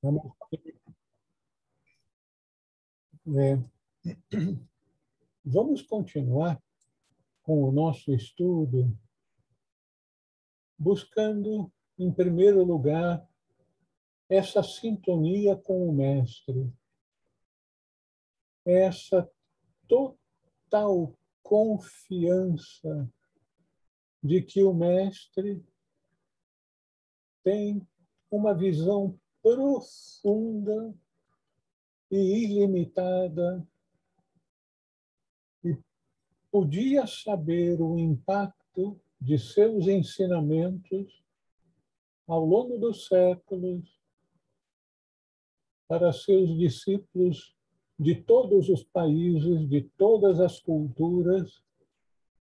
Vamos, é, vamos continuar com o nosso estudo, buscando, em primeiro lugar, essa sintonia com o Mestre, essa total confiança de que o Mestre tem uma visão profunda e ilimitada e podia saber o impacto de seus ensinamentos ao longo dos séculos para seus discípulos de todos os países, de todas as culturas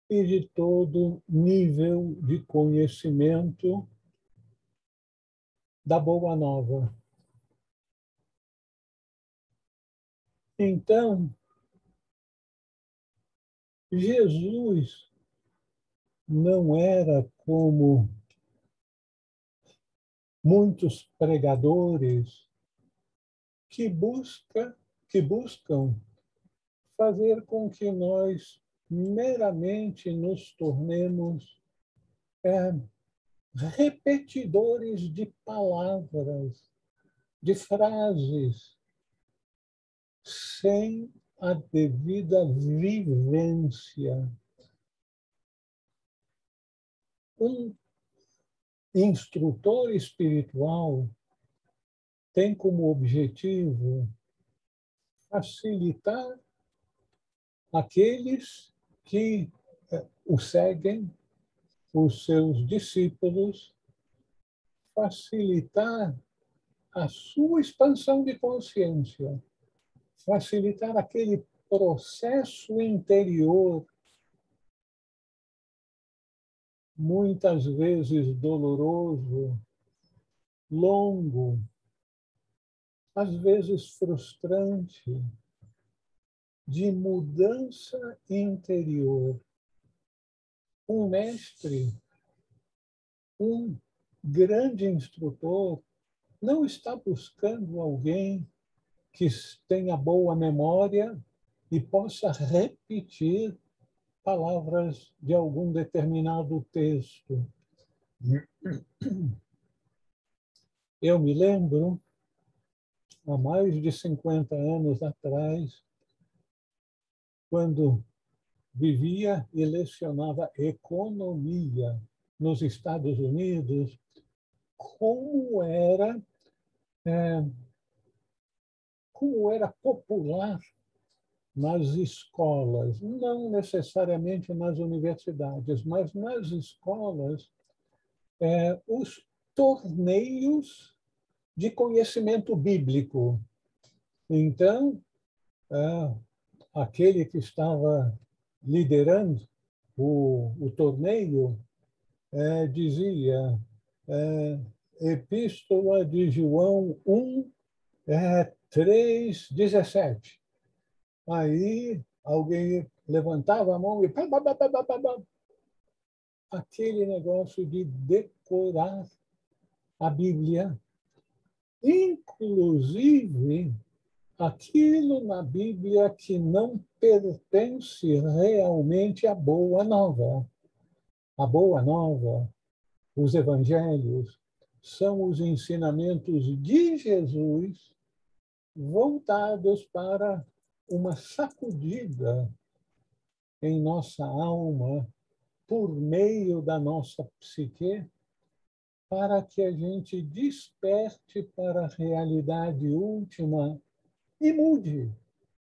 e de todo nível de conhecimento da Boa Nova. Então, Jesus não era como muitos pregadores que buscam fazer com que nós meramente nos tornemos repetidores de palavras, de frases, sem a devida vivência. Um instrutor espiritual tem como objetivo facilitar aqueles que o seguem, os seus discípulos, facilitar a sua expansão de consciência, facilitar aquele processo interior, muitas vezes doloroso, longo, às vezes frustrante, de mudança interior. Um mestre, um grande instrutor, não está buscando alguém que tenha boa memória e possa repetir palavras de algum determinado texto. Eu me lembro, há mais de 50 anos atrás, quando vivia e lecionava economia nos Estados Unidos, é, como era popular nas escolas, não necessariamente nas universidades, mas nas escolas, os torneios de conhecimento bíblico. Então, aquele que estava liderando o torneio dizia Epístola de João 1, 3:17. Aí alguém levantava a mão e aquele negócio de decorar a Bíblia, inclusive aquilo na Bíblia que não pertence realmente à Boa Nova. A Boa Nova, os evangelhos, são os ensinamentos de Jesus voltados para uma sacudida em nossa alma por meio da nossa psique, para que a gente desperte para a realidade última e mude.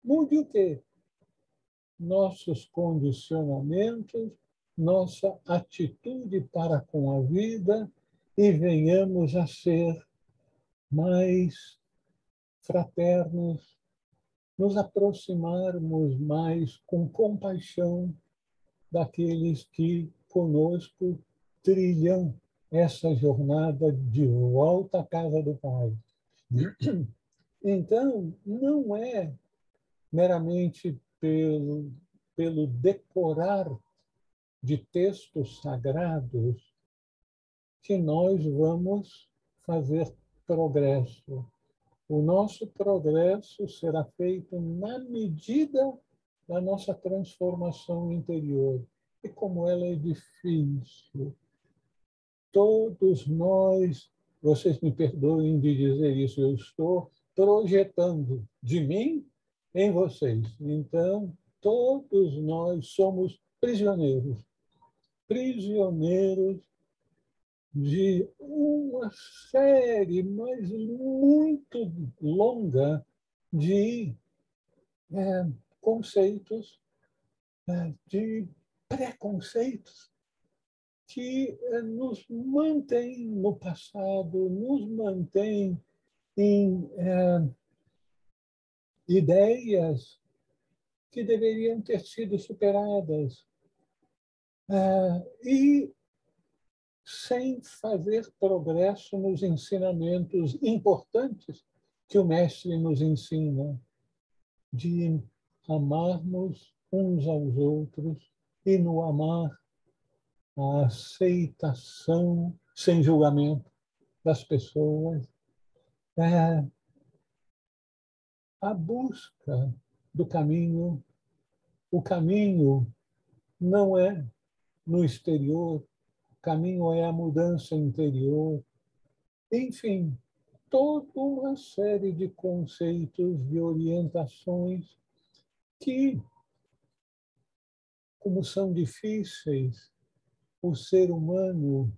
Mude o quê? Nossos condicionamentos, nossa atitude para com a vida e venhamos a ser mais fraternos, nos aproximarmos mais com compaixão daqueles que conosco trilham essa jornada de volta à casa do Pai. Então, não é meramente pelo decorar de textos sagrados que nós vamos fazer progresso. O nosso progresso será feito na medida da nossa transformação interior. E como ela é difícil. Todos nós, vocês me perdoem de dizer isso, eu estou projetando de mim em vocês. Então, todos nós somos prisioneiros. Prisioneiros de uma série, mas muito longa, de conceitos, de preconceitos que nos mantêm no passado, nos mantêm em ideias que deveriam ter sido superadas e sem fazer progresso nos ensinamentos importantes que o Mestre nos ensina, de amarmos uns aos outros e no amar a aceitação sem julgamento das pessoas, a busca do caminho. O caminho não é no exterior, o caminho é a mudança interior. Enfim, toda uma série de conceitos, de orientações que, como são difíceis, o ser humano,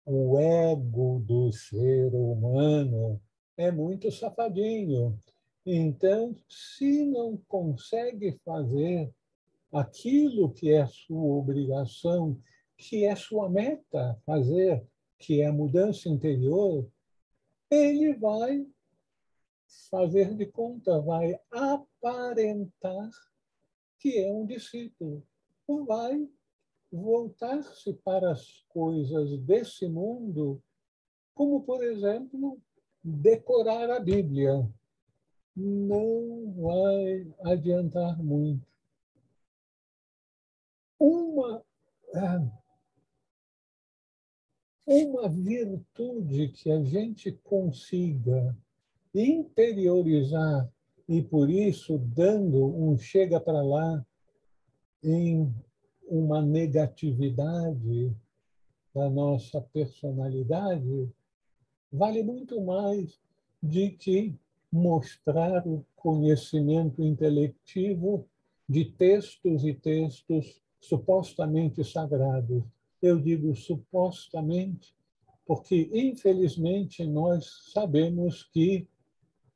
o ego do ser humano é muito safadinho. Então, se não consegue fazer aquilo que é sua obrigação, que é sua meta fazer, que é a mudança interior, ele vai fazer de conta, vai aparentar que é um discípulo, vai voltar-se para as coisas desse mundo, como, por exemplo, decorar a Bíblia. Não vai adiantar muito. Uma, uma virtude que a gente consiga interiorizar e, por isso, dando um chega para lá em uma negatividade da nossa personalidade, vale muito mais de que mostrar o conhecimento intelectivo de textos e textos supostamente sagrados. Eu digo supostamente, porque, infelizmente, nós sabemos que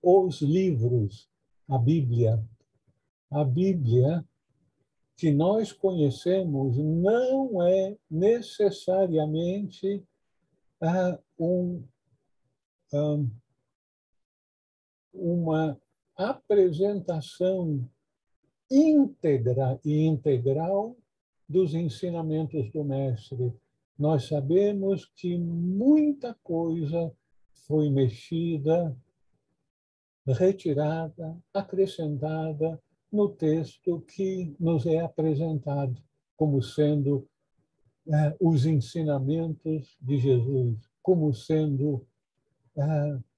os livros, a Bíblia que nós conhecemos não é necessariamente um uma apresentação íntegra e integral dos ensinamentos do Mestre. Nós sabemos que muita coisa foi mexida, retirada, acrescentada no texto que nos é apresentado como sendo os ensinamentos de Jesus, como sendo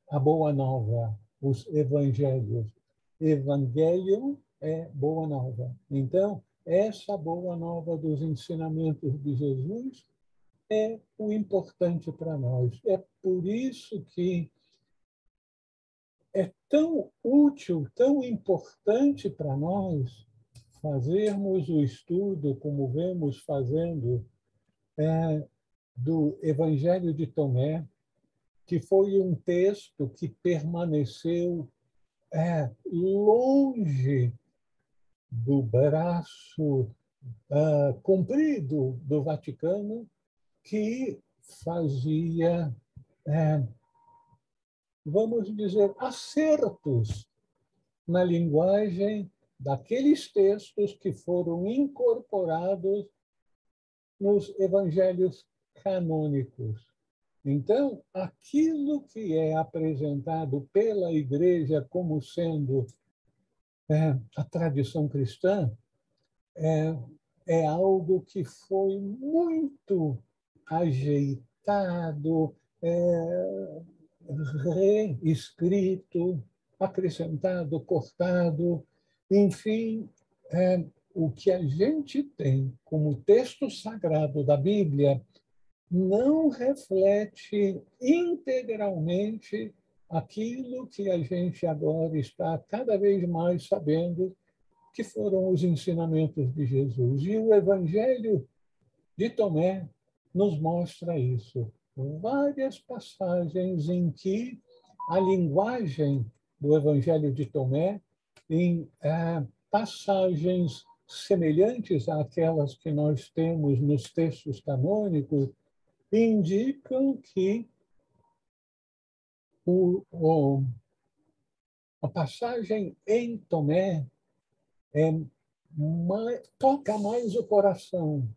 a boa nova, os evangelhos. Evangelho é boa nova. Então, essa boa nova dos ensinamentos de Jesus é o importante para nós. É por isso que é tão útil, tão importante para nós fazermos o estudo, como vemos fazendo, do Evangelho de Tomé, que foi um texto que permaneceu longe do braço comprido do Vaticano, que fazia, vamos dizer, acertos na linguagem daqueles textos que foram incorporados nos evangelhos canônicos. Então, aquilo que é apresentado pela Igreja como sendo a tradição cristã é algo que foi muito ajeitado, reescrito, acrescentado, cortado, enfim, o que a gente tem como texto sagrado da Bíblia não reflete integralmente aquilo que a gente agora está cada vez mais sabendo que foram os ensinamentos de Jesus. E o Evangelho de Tomé nos mostra isso. Várias passagens em que a linguagem do Evangelho de Tomé, em passagens semelhantes àquelas que nós temos nos textos canônicos, indicam que a passagem em Tomé toca mais o coração,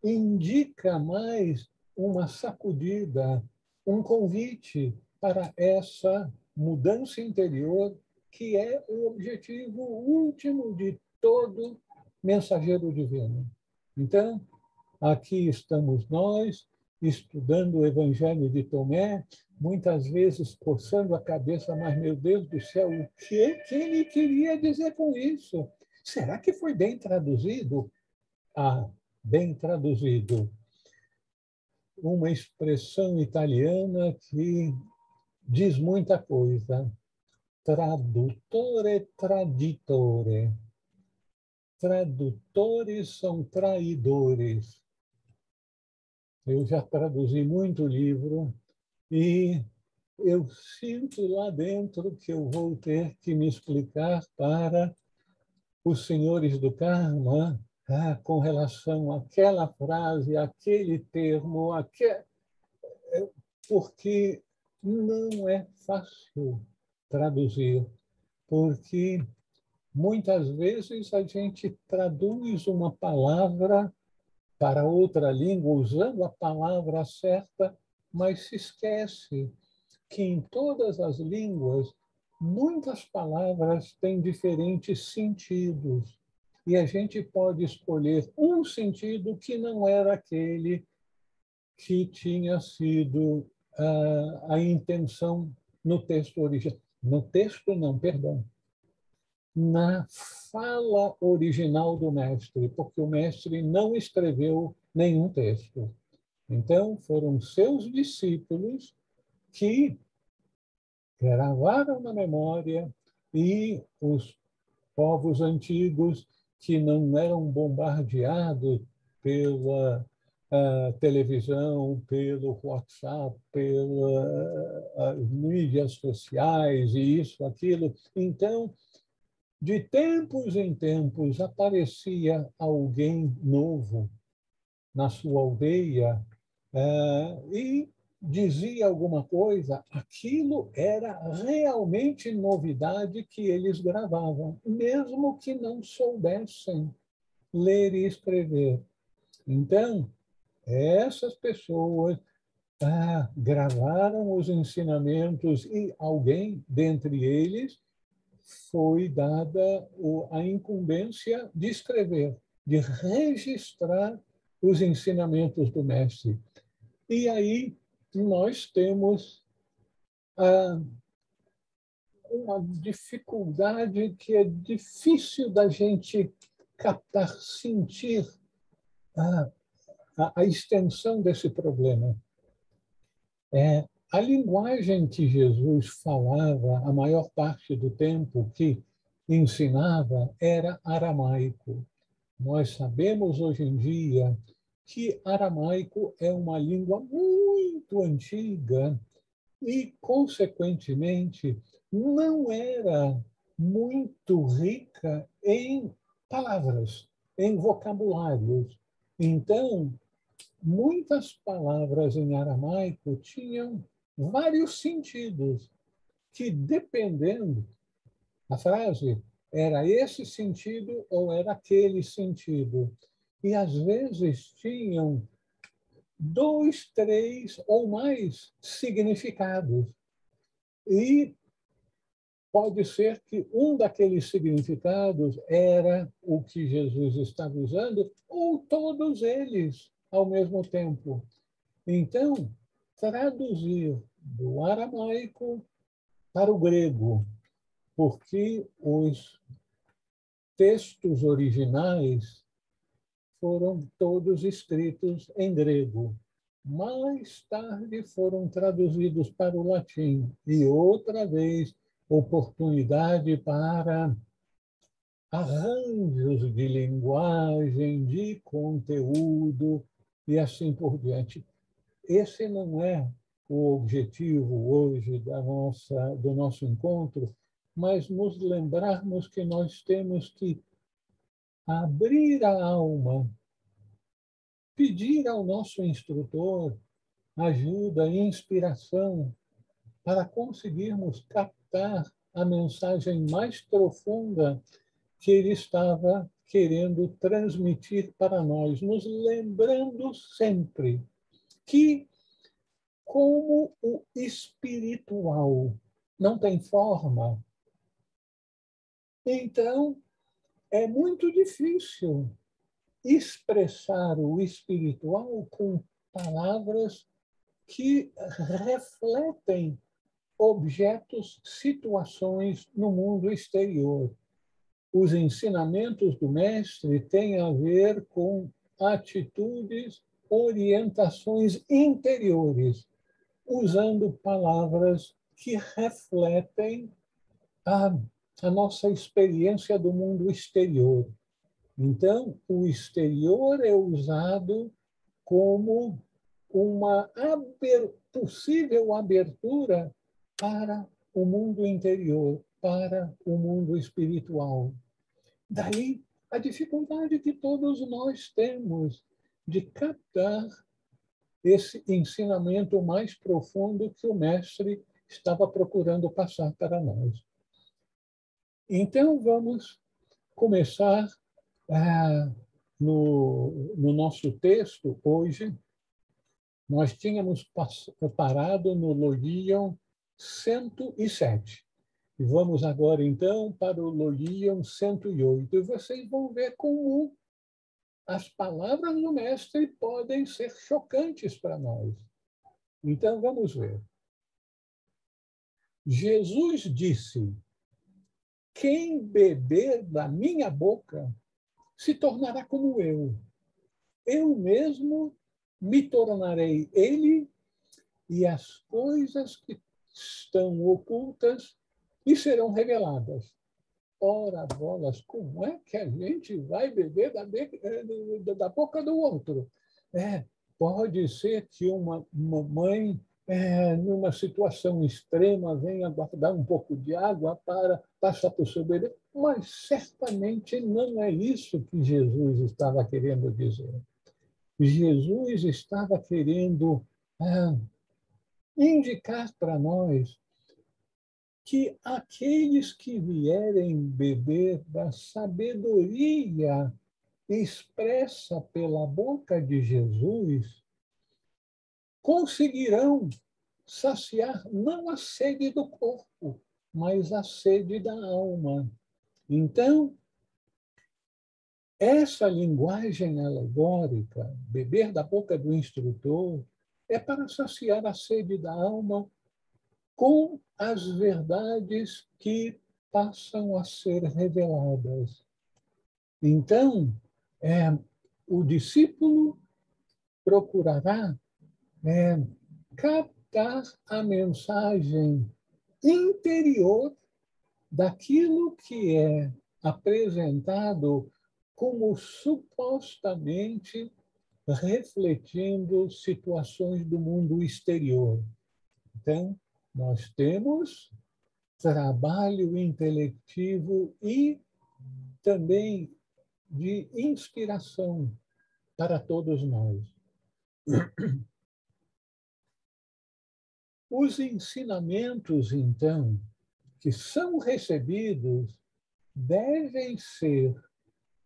indica mais uma sacudida, um convite para essa mudança interior, que é o objetivo último de todo mensageiro divino. Então, aqui estamos nós, estudando o Evangelho de Tomé, muitas vezes coçando a cabeça, mas, meu Deus do céu, o que ele queria dizer com isso? Será que foi bem traduzido? Ah, bem traduzido. Uma expressão italiana que diz muita coisa. Traduttore traditore. Tradutores são traidores. Eu já traduzi muito livro e eu sinto lá dentro que eu vou ter que me explicar para os senhores do karma com relação àquela frase, àquele termo, porque não é fácil traduzir, porque muitas vezes a gente traduz uma palavra para outra língua usando a palavra certa, mas se esquece que em todas as línguas muitas palavras têm diferentes sentidos. E a gente pode escolher um sentido que não era aquele que tinha sido a intenção no texto original. No texto, não, perdão. Na fala original do mestre, porque o mestre não escreveu nenhum texto. Então, foram seus discípulos que gravaram na memória, e os povos antigos que não eram bombardeados pela televisão, pelo WhatsApp, pelas mídias sociais e isso, aquilo. Então, de tempos em tempos, aparecia alguém novo na sua aldeia e dizia alguma coisa, aquilo era realmente novidade que eles gravavam, mesmo que não soubessem ler e escrever. Então, essas pessoas gravaram os ensinamentos e alguém dentre eles foi dada a incumbência de escrever, de registrar os ensinamentos do mestre. E aí nós temos uma dificuldade que é difícil da gente captar, sentir a extensão desse problema. A linguagem que Jesus falava a maior parte do tempo, que ensinava, era aramaico. Nós sabemos hoje em dia que aramaico é uma língua muito antiga e, consequentemente, não era muito rica em palavras, em vocabulários. Então, muitas palavras em aramaico tinham vários sentidos, que, dependendo da frase, era esse sentido ou era aquele sentido. E, às vezes, tinham 2, 3 ou mais significados. E pode ser que um daqueles significados era o que Jesus estava usando, ou todos eles ao mesmo tempo. Então, traduzir do aramaico para o grego, porque os textos originais foram todos escritos em grego. Mais tarde foram traduzidos para o latim. E outra vez, oportunidade para arranjos de linguagem, de conteúdo e assim por diante. Esse não é o objetivo hoje do nosso encontro, mas nos lembrarmos que nós temos que abrir a alma, pedir ao nosso instrutor ajuda e inspiração para conseguirmos captar a mensagem mais profunda que ele estava querendo transmitir para nós, nos lembrando sempre que, como o espiritual não tem forma, então é muito difícil expressar o espiritual com palavras que refletem objetos, situações no mundo exterior. Os ensinamentos do mestre têm a ver com atitudes, orientações interiores, usando palavras que refletem a, a nossa experiência do mundo exterior. Então, o exterior é usado como uma possível abertura para o mundo interior, para o mundo espiritual. Daí a dificuldade que todos nós temos de captar esse ensinamento mais profundo que o mestre estava procurando passar para nós. Então, vamos começar no nosso texto hoje. Nós tínhamos parado no Logíon 107. E vamos agora, então, para o Logíon 108. E vocês vão ver como as palavras do mestre podem ser chocantes para nós. Então, vamos ver. Jesus disse: quem beber da minha boca se tornará como eu. Eu mesmo me tornarei ele, e as coisas que estão ocultas lhe serão reveladas. Ora, bolas, como é que a gente vai beber da boca do outro? Pode ser que uma mãe, numa situação extrema, venha guardar um pouco de água para passar para o seu bebê, mas certamente não é isso que Jesus estava querendo dizer. Jesus estava querendo indicar para nós que aqueles que vierem beber da sabedoria expressa pela boca de Jesus conseguirão saciar não a sede do corpo, mas a sede da alma. Então, essa linguagem alegórica, beber da boca do instrutor, é para saciar a sede da alma com as verdades que passam a ser reveladas. Então, o discípulo procurará captar a mensagem interior daquilo que é apresentado como supostamente refletindo situações do mundo exterior. Então, nós temos trabalho intelectivo e também de inspiração para todos nós. Os ensinamentos, então, que são recebidos devem ser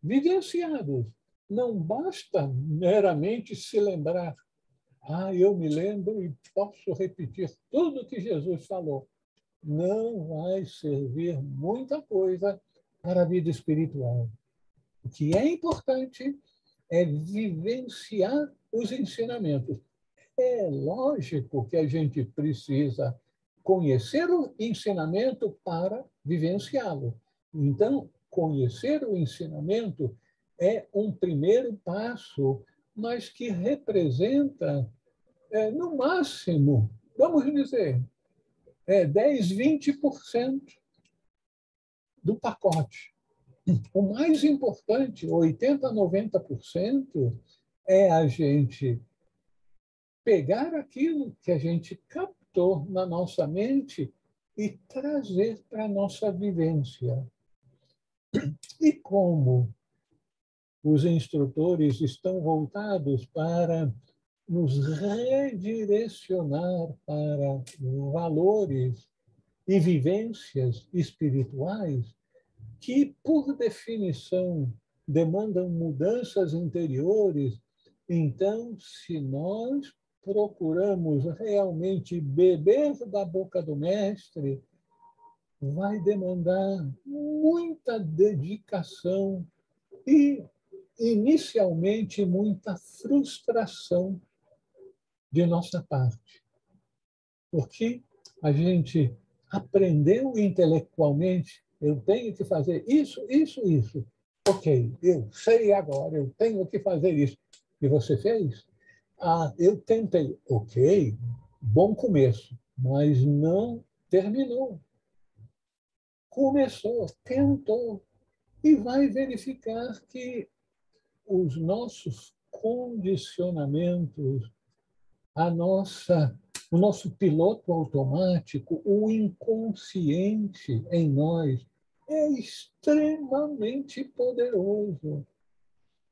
vivenciados. Não basta meramente se lembrar. Eu me lembro e posso repetir tudo que Jesus falou. Não vai servir muita coisa para a vida espiritual. O que é importante é vivenciar os ensinamentos. É lógico que a gente precisa conhecer o ensinamento para vivenciá-lo. Então, conhecer o ensinamento é um primeiro passo, mas que representa, no máximo, vamos dizer, 10, 20% do pacote. O mais importante, 80, 90%, é a gente pegar aquilo que a gente captou na nossa mente e trazer para a nossa vivência. E como os instrutores estão voltados para nos redirecionar para valores e vivências espirituais que, por definição, demandam mudanças interiores, então, se nós procuramos realmente beber da boca do Mestre, vai demandar muita dedicação e, inicialmente, muita frustração de nossa parte. Porque a gente aprendeu intelectualmente, eu tenho que fazer isso, isso, isso. Ok, eu sei agora, eu tenho que fazer isso. E você fez? Ah, eu tentei. Ok, bom começo, mas não terminou. Começou, tentou, e vai verificar que os nossos condicionamentos, o nosso piloto automático, o inconsciente em nós, é extremamente poderoso.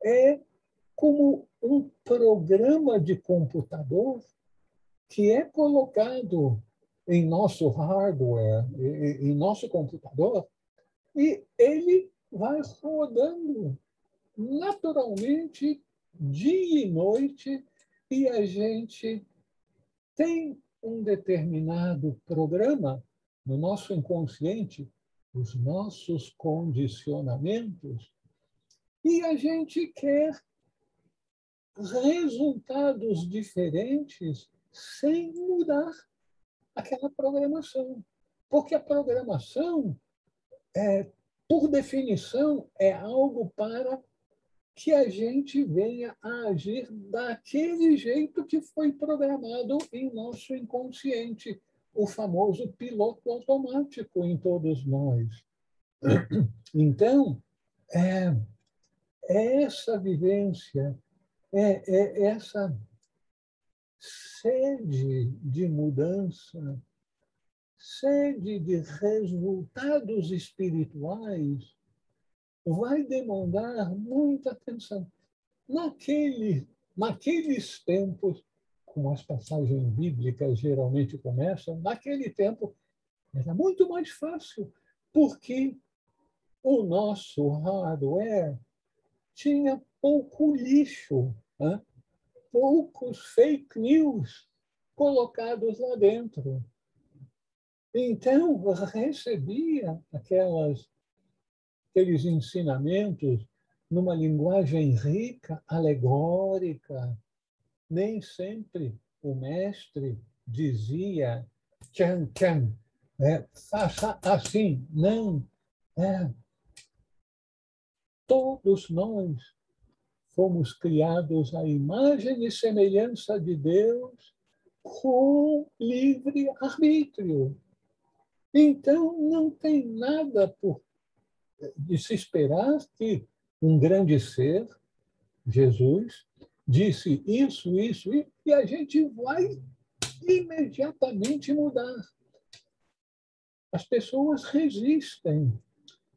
É como um programa de computador que é colocado em nosso hardware, em nosso computador, e ele vai rodando naturalmente dia e noite, e a gente tem um determinado programa no nosso inconsciente, os nossos condicionamentos, e a gente quer resultados diferentes sem mudar aquela programação. Porque a programação, por definição, é algo para que a gente venha a agir daquele jeito que foi programado em nosso inconsciente, o famoso piloto automático em todos nós. Então, é, é essa vivência, é essa sede de mudança, sede de resultados espirituais, vai demandar muita atenção. Naqueles tempos, como as passagens bíblicas geralmente começam, naquele tempo era muito mais fácil, porque o nosso hardware tinha pouco lixo, né? Poucos fake news colocados lá dentro. Então, recebia aqueles ensinamentos numa linguagem rica, alegórica. Nem sempre o mestre dizia tchan, tchan, faça assim. Não. Todos nós fomos criados à imagem e semelhança de Deus com livre arbítrio. Então, não tem nada de se esperar que um grande ser, Jesus, disse isso, e a gente vai imediatamente mudar. As pessoas resistem.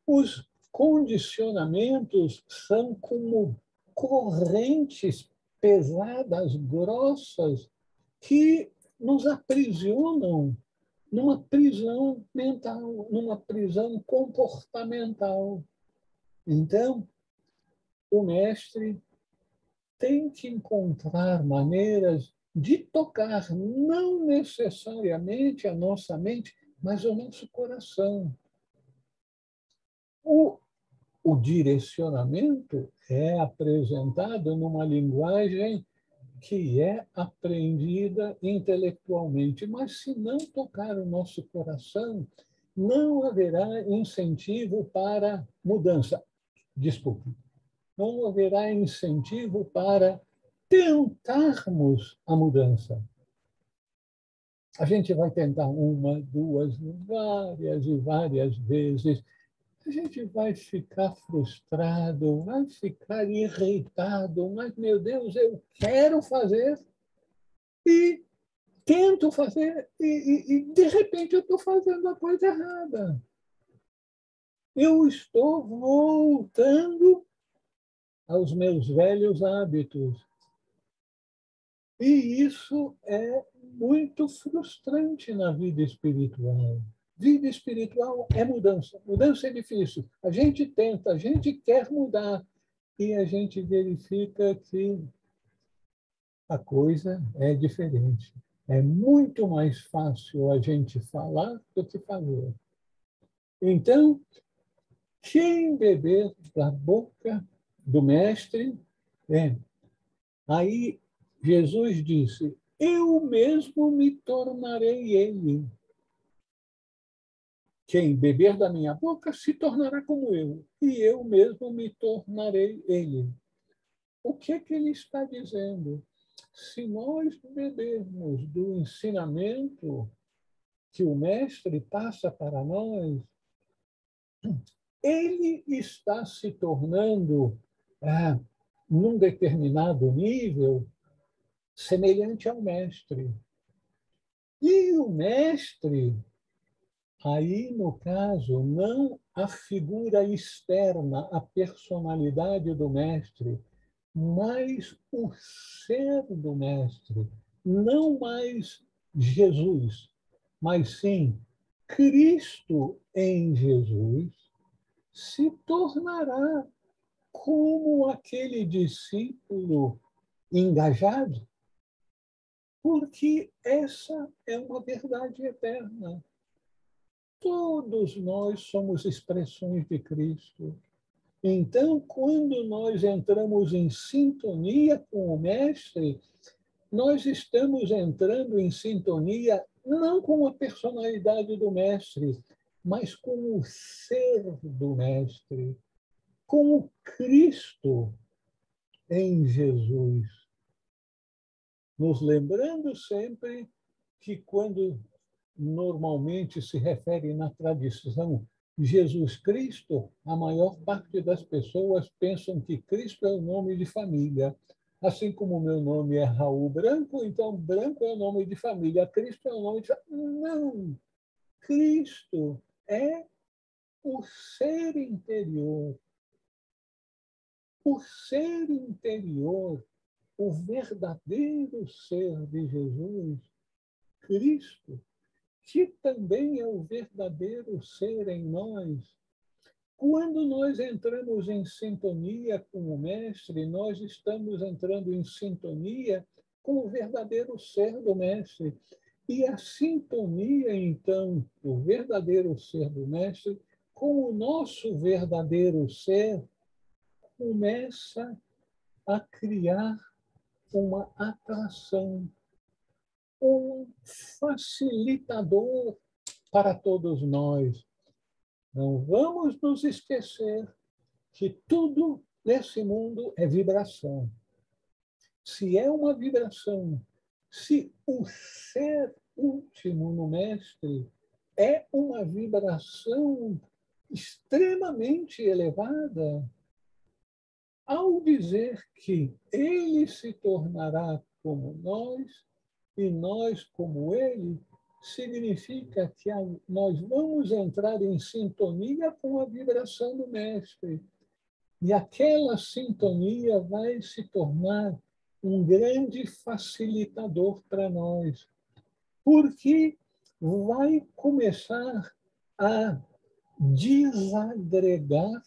Os condicionamentos são como correntes pesadas, grossas, que nos aprisionam numa prisão mental, numa prisão comportamental. Então, o mestre tem que encontrar maneiras de tocar não necessariamente a nossa mente, mas o nosso coração. O direcionamento é apresentado numa linguagem que é aprendida intelectualmente, mas se não tocar o nosso coração, não haverá incentivo para mudança. Desculpe, não haverá incentivo para tentarmos a mudança. A gente vai tentar uma, duas, várias e várias vezes. A gente vai ficar frustrado, vai ficar irritado, mas, meu Deus, eu quero fazer e tento fazer e de repente, eu estou fazendo a coisa errada. Eu estou voltando aos meus velhos hábitos. E isso é muito frustrante na vida espiritual. Vida espiritual é mudança. Mudança é difícil. A gente tenta, a gente quer mudar. E a gente verifica que a coisa é diferente. É muito mais fácil a gente falar do que fazer. Então, quem beber da boca do Mestre, aí Jesus disse, eu mesmo me tornarei ele. Quem beber da minha boca se tornará como eu, e eu mesmo me tornarei ele. O que que ele está dizendo? Se nós bebermos do ensinamento que o Mestre passa para nós, ele está se tornando, num determinado nível, semelhante ao Mestre. E o Mestre, aí, no caso, não a figura externa, a personalidade do Mestre, mas o ser do Mestre. Não mais Jesus, mas sim Cristo em Jesus se tornará como aquele discípulo engajado, porque essa é uma verdade eterna. Todos nós somos expressões de Cristo. Então, quando nós entramos em sintonia com o Mestre, nós estamos entrando em sintonia não com a personalidade do Mestre, mas com o ser do Mestre, com o Cristo em Jesus. Nos lembrando sempre que quando normalmente se refere na tradição Jesus Cristo, a maior parte das pessoas pensam que Cristo é o nome de família. Assim como o meu nome é Raul Branco, então Branco é o nome de família, Cristo é o nome de família. Não! Cristo é o ser interior. O ser interior, o verdadeiro ser de Jesus, Cristo, que também é o verdadeiro ser em nós. Quando nós entramos em sintonia com o Mestre, nós estamos entrando em sintonia com o verdadeiro ser do Mestre. E a sintonia, então, do verdadeiro ser do Mestre com o nosso verdadeiro ser começa a criar uma atração, um facilitador para todos nós. Não vamos nos esquecer que tudo nesse mundo é vibração. Se é uma vibração, se o ser último no Mestre é uma vibração extremamente elevada, ao dizer que ele se tornará como nós e nós como ele, significa que nós vamos entrar em sintonia com a vibração do Mestre. E aquela sintonia vai se tornar um grande facilitador para nós, porque vai começar a desagregar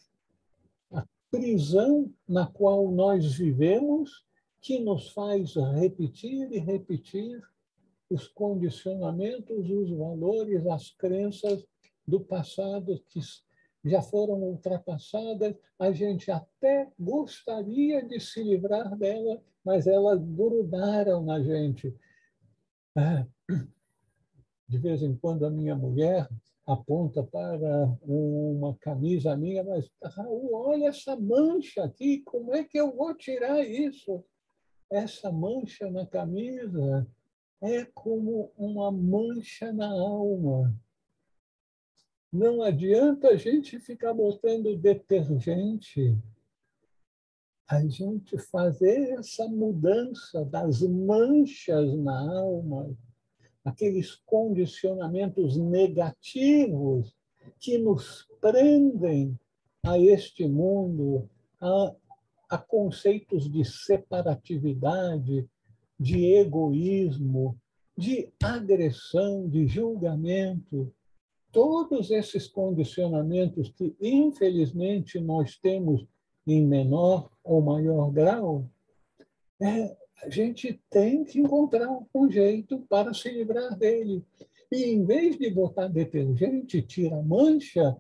a prisão na qual nós vivemos, que nos faz repetir e repetir os condicionamentos, os valores, as crenças do passado que já foram ultrapassadas, a gente até gostaria de se livrar delas, mas elas grudaram na gente. De vez em quando a minha mulher aponta para uma camisa minha, mas Raul, olha essa mancha aqui, como é que eu vou tirar isso? Essa mancha na camisa é como uma mancha na alma. Não adianta a gente ficar botando detergente, a gente fazer essa mudança das manchas na alma, aqueles condicionamentos negativos que nos prendem a este mundo, a conceitos de separatividade, de egoísmo, de agressão, de julgamento. Todos esses condicionamentos que, infelizmente, nós temos em menor ou maior grau, a gente tem que encontrar um jeito para se livrar dele. E, em vez de botar detergente, tira a mancha,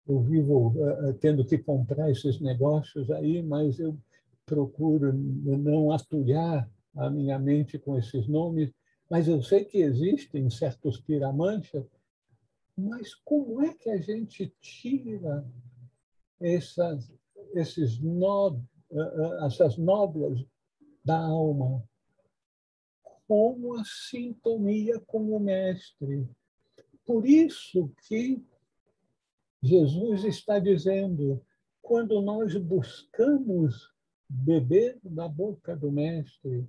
eu vivo tendo que comprar esses negócios aí, mas eu procuro não atulhar a minha mente com esses nomes, mas eu sei que existem certos tira-manchas, mas como é que a gente tira esses essas nódoas da alma? Com a sintonia com o Mestre. Por isso que Jesus está dizendo, quando nós buscamos beber da boca do Mestre,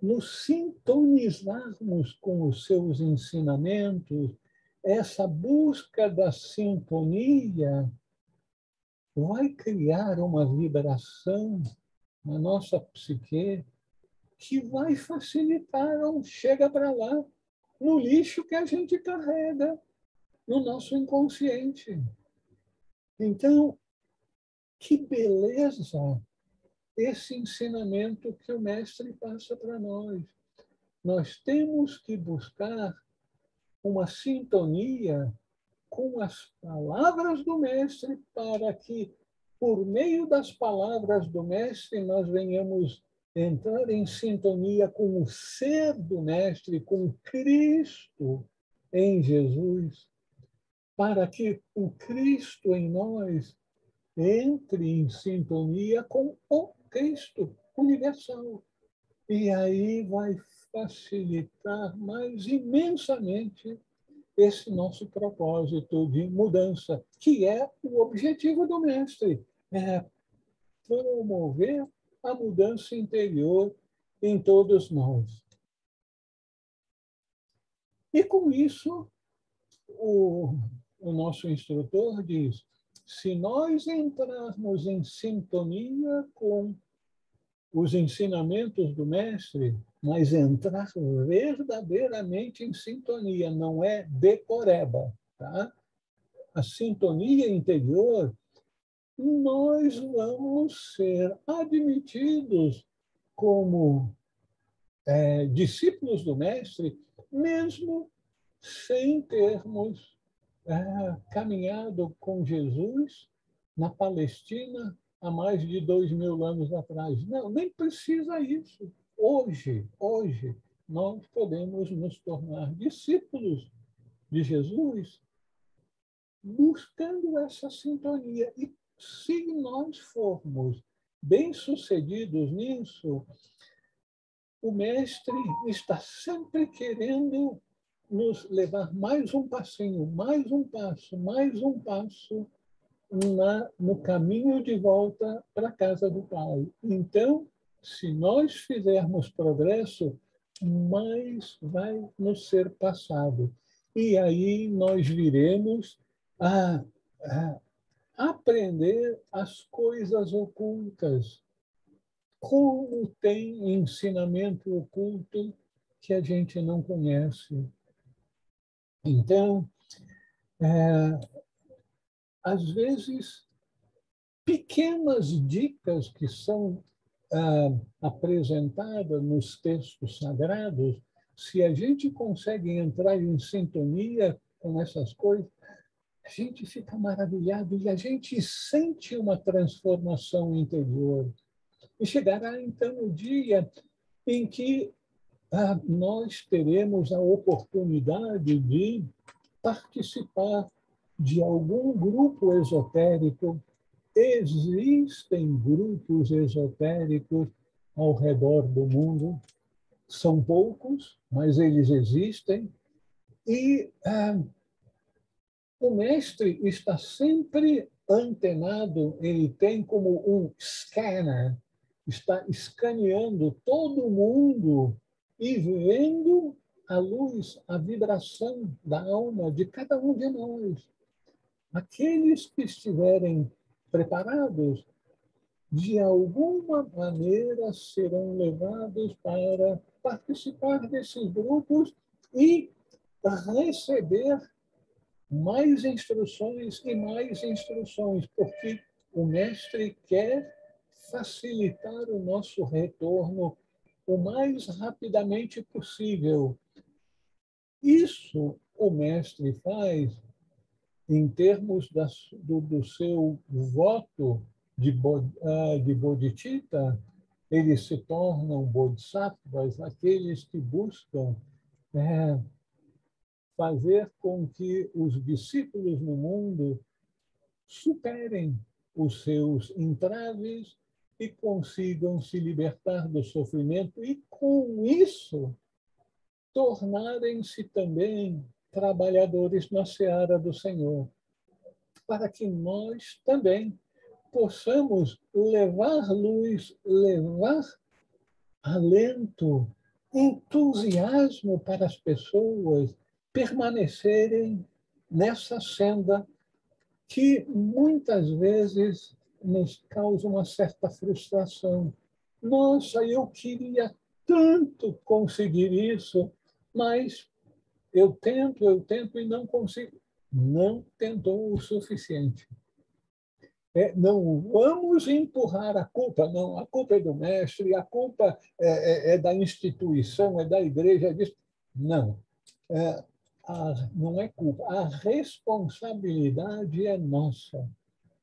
nos sintonizarmos com os seus ensinamentos, essa busca da sintonia vai criar uma vibração na nossa psique que vai facilitar ou chega para lá, no lixo que a gente carrega, no nosso inconsciente. Então, que beleza esse ensinamento que o Mestre passa para nós. Nós temos que buscar uma sintonia com as palavras do Mestre para que, por meio das palavras do Mestre, nós venhamos entrar em sintonia com o ser do Mestre, com Cristo em Jesus, para que o Cristo em nós entre em sintonia com o Cristo universal. E aí vai facilitar mais imensamente esse nosso propósito de mudança, que é o objetivo do Mestre, promover a mudança interior em todos nós. E com isso, o nosso instrutor diz, se nós entrarmos em sintonia com os ensinamentos do Mestre, mas entrar verdadeiramente em sintonia, não é decoreba, tá? A sintonia interior, nós vamos ser admitidos como discípulos do Mestre, mesmo sem termos caminhado com Jesus na Palestina há mais de 2000 anos atrás. Não, nem precisa isso. Hoje, nós podemos nos tornar discípulos de Jesus buscando essa sintonia. E se nós formos bem-sucedidos nisso, o Mestre está sempre querendo nos levar mais um passinho, mais um passo no caminho de volta para a casa do Pai. Então, se nós fizermos progresso, mais vai nos ser passado. E aí nós viremos a aprender as coisas ocultas. Como tem ensinamento oculto que a gente não conhece. Então, às vezes, pequenas dicas que são apresentadas nos textos sagrados, se a gente consegue entrar em sintonia com essas coisas, a gente fica maravilhado e a gente sente uma transformação interior. E chegará, então, o dia em que nós teremos a oportunidade de participar de algum grupo esotérico. Existem grupos esotéricos ao redor do mundo. São poucos, mas eles existem. E o mestre está sempre antenado, ele tem como um scanner, está escaneando todo mundo e vendo a luz, a vibração da alma de cada um de nós. Aqueles que estiverem preparados, de alguma maneira serão levados para participar desses grupos e receber mais instruções e mais instruções, porque o mestre quer facilitar o nosso retorno o mais rapidamente possível. Isso o mestre faz em termos do seu voto de Bodhicitta. Eles se tornam bodhisattvas, aqueles que buscam fazer com que os discípulos no mundo superem os seus entraves e consigam se libertar do sofrimento e, com isso, tornarem-se também trabalhadores na seara do Senhor, para que nós também possamos levar luz, levar alento, entusiasmo para as pessoas permanecerem nessa senda que muitas vezes nos causa uma certa frustração. Nossa, eu queria tanto conseguir isso, mas eu tento e não consigo. Não tentou o suficiente. Não vamos empurrar a culpa, não. A culpa é do mestre, a culpa é da instituição, é da igreja, é disso. Não. Não é culpa. A responsabilidade é nossa.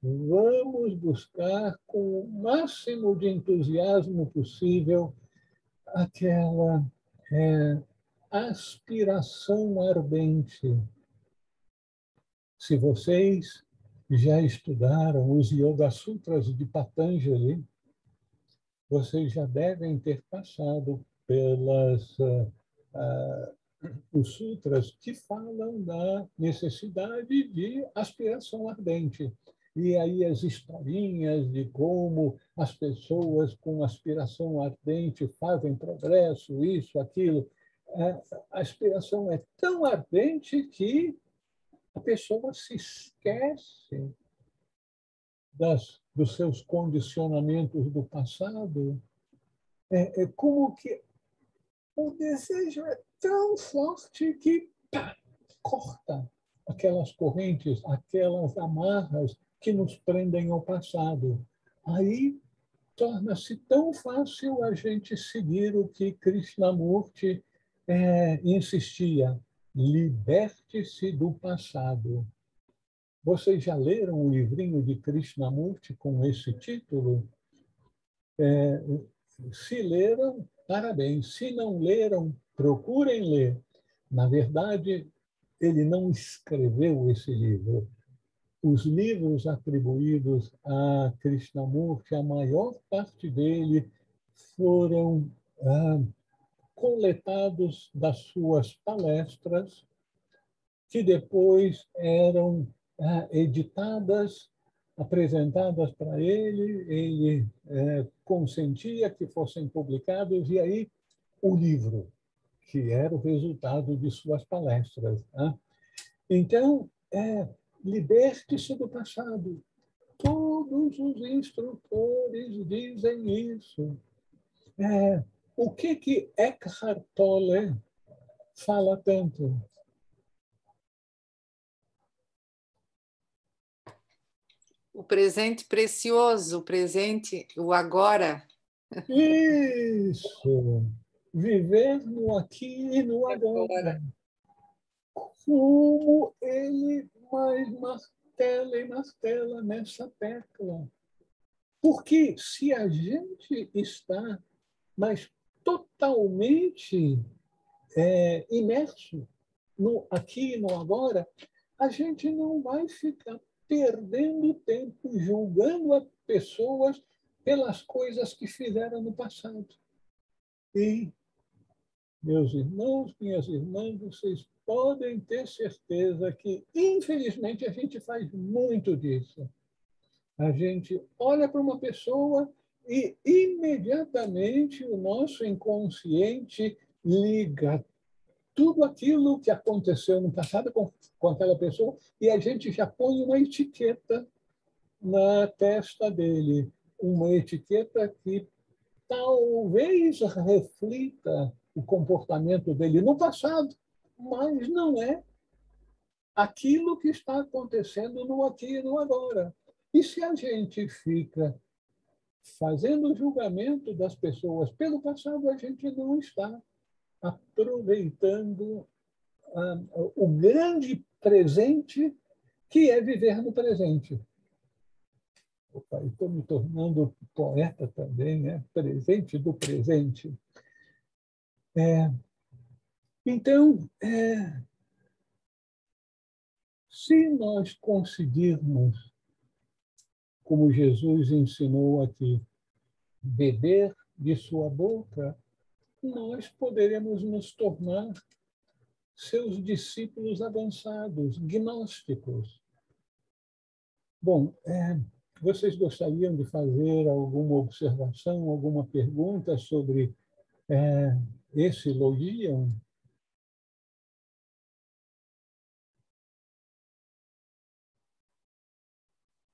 Vamos buscar com o máximo de entusiasmo possível aquela aspiração ardente. Se vocês já estudaram os Yoga Sutras de Patanjali, vocês já devem ter passado pelas os sutras que falam da necessidade de aspiração ardente. E aí as historinhas de como as pessoas com aspiração ardente fazem progresso, isso, aquilo. A aspiração é tão ardente que a pessoa se esquece dos seus condicionamentos do passado. É como que o desejo é tão forte que corta aquelas correntes, aquelas amarras que nos prendem ao passado. Aí torna-se tão fácil a gente seguir o que Krishnamurti insistia: liberte-se do passado. Vocês já leram o livrinho de Krishnamurti com esse título? Se leram, parabéns. Se não leram, procurem ler. Na verdade, ele não escreveu esse livro. Os livros atribuídos a Krishnamurti, a maior parte dele foram coletados das suas palestras, que depois eram editadas, apresentadas para ele consentia que fossem publicados, e aí o livro, que era o resultado de suas palestras. Então, liberte-se do passado. Todos os instrutores dizem isso. O que Eckhart Tolle fala tanto? O presente precioso, o presente, o agora. Isso! Viver no aqui e no agora. como ele mais martela e martela nessa tecla. Porque se a gente está mais totalmente imerso no aqui e no agora, a gente não vai ficar perdendo tempo julgando as pessoas pelas coisas que fizeram no passado. E, meus irmãos, minhas irmãs, vocês podem ter certeza que, infelizmente, a gente faz muito disso. A gente olha para uma pessoa e imediatamente o nosso inconsciente liga tudo aquilo que aconteceu no passado com aquela pessoa e a gente já põe uma etiqueta na testa dele, uma etiqueta que talvez reflita o comportamento dele no passado, mas não é aquilo que está acontecendo no aqui e no agora. E se a gente fica fazendo o julgamento das pessoas pelo passado, a gente não está aproveitando o grande presente que é viver no presente. Opa, estou me tornando poeta também, né? Presente do presente. Então, se nós conseguirmos, como Jesus ensinou aqui, beber de sua boca, nós poderemos nos tornar seus discípulos avançados, gnósticos. Bom, vocês gostariam de fazer alguma observação, alguma pergunta sobre esse Logion?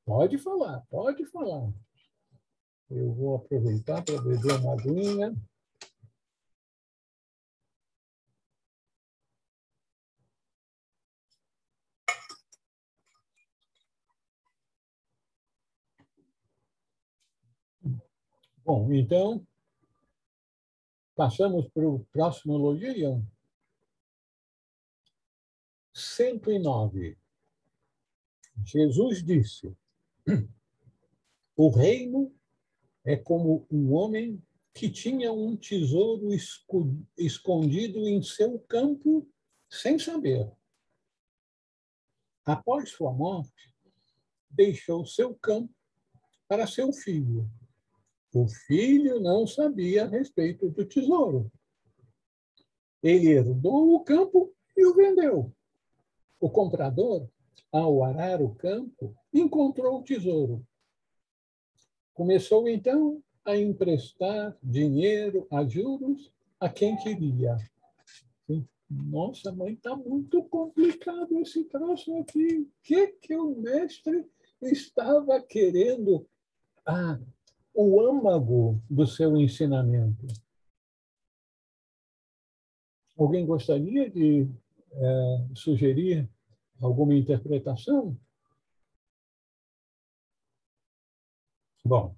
Pode falar, pode falar. Eu vou aproveitar para beber uma aguinha. Bom, então, passamos para o próximo Logion. 109. Jesus disse: o reino é como um homem que tinha um tesouro escondido em seu campo sem saber. Após sua morte, deixou seu campo para seu filho. O filho não sabia a respeito do tesouro. Ele herdou o campo e o vendeu. O comprador, ao arar o campo, encontrou o tesouro. Começou, então, a emprestar dinheiro a juros a quem queria. Nossa, mãe, está muito complicado esse troço aqui. O que o mestre estava querendo? O âmago do seu ensinamento. Alguém gostaria de sugerir alguma interpretação? Bom,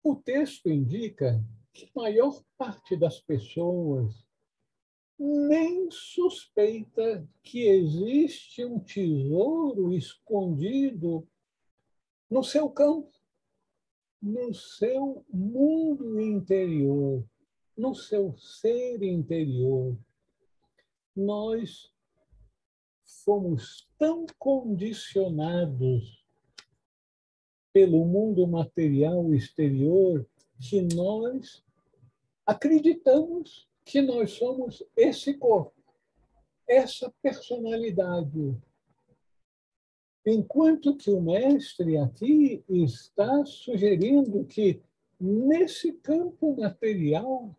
o texto indica que a maior parte das pessoas nem suspeita que existe um tesouro escondido no seu campo, no seu mundo interior, no seu ser interior. Nós fomos tão condicionados pelo mundo material exterior que nós acreditamos que nós somos esse corpo, essa personalidade. Enquanto que o mestre aqui está sugerindo que nesse campo material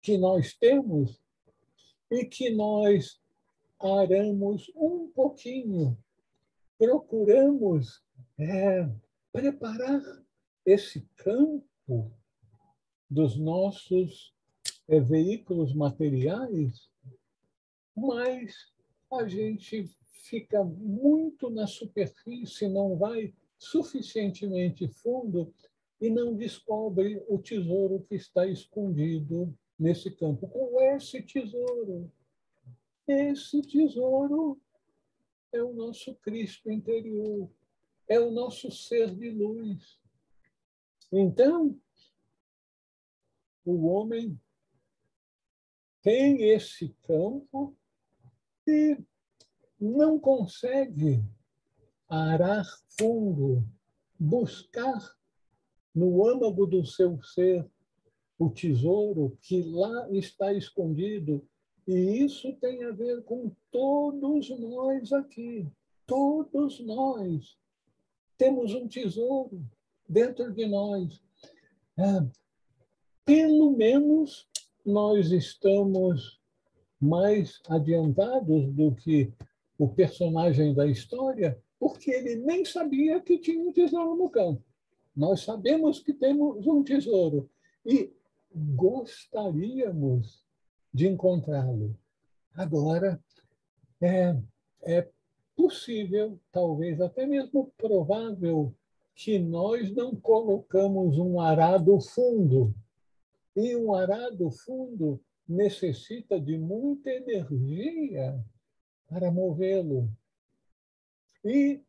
que nós temos e que nós aramos um pouquinho, procuramos preparar esse campo dos nossos veículos materiais, mas a gente fica muito na superfície, não vai suficientemente fundo e não descobre o tesouro que está escondido nesse campo. Qual é esse tesouro? esse tesouro é o nosso Cristo interior, é o nosso ser de luz. Então, o homem tem esse campo e não consegue arar fundo, buscar no âmago do seu ser o tesouro que lá está escondido. E isso tem a ver com todos nós aqui. Todos nós temos um tesouro dentro de nós. Pelo menos nós estamos mais adiantados do que o personagem da história, porque ele nem sabia que tinha um tesouro no campo. Nós sabemos que temos um tesouro e gostaríamos de encontrá-lo. Agora, é possível, talvez até mesmo provável, que nós não colocamos um arado fundo. E um arado fundo necessita de muita energia para movê-lo. E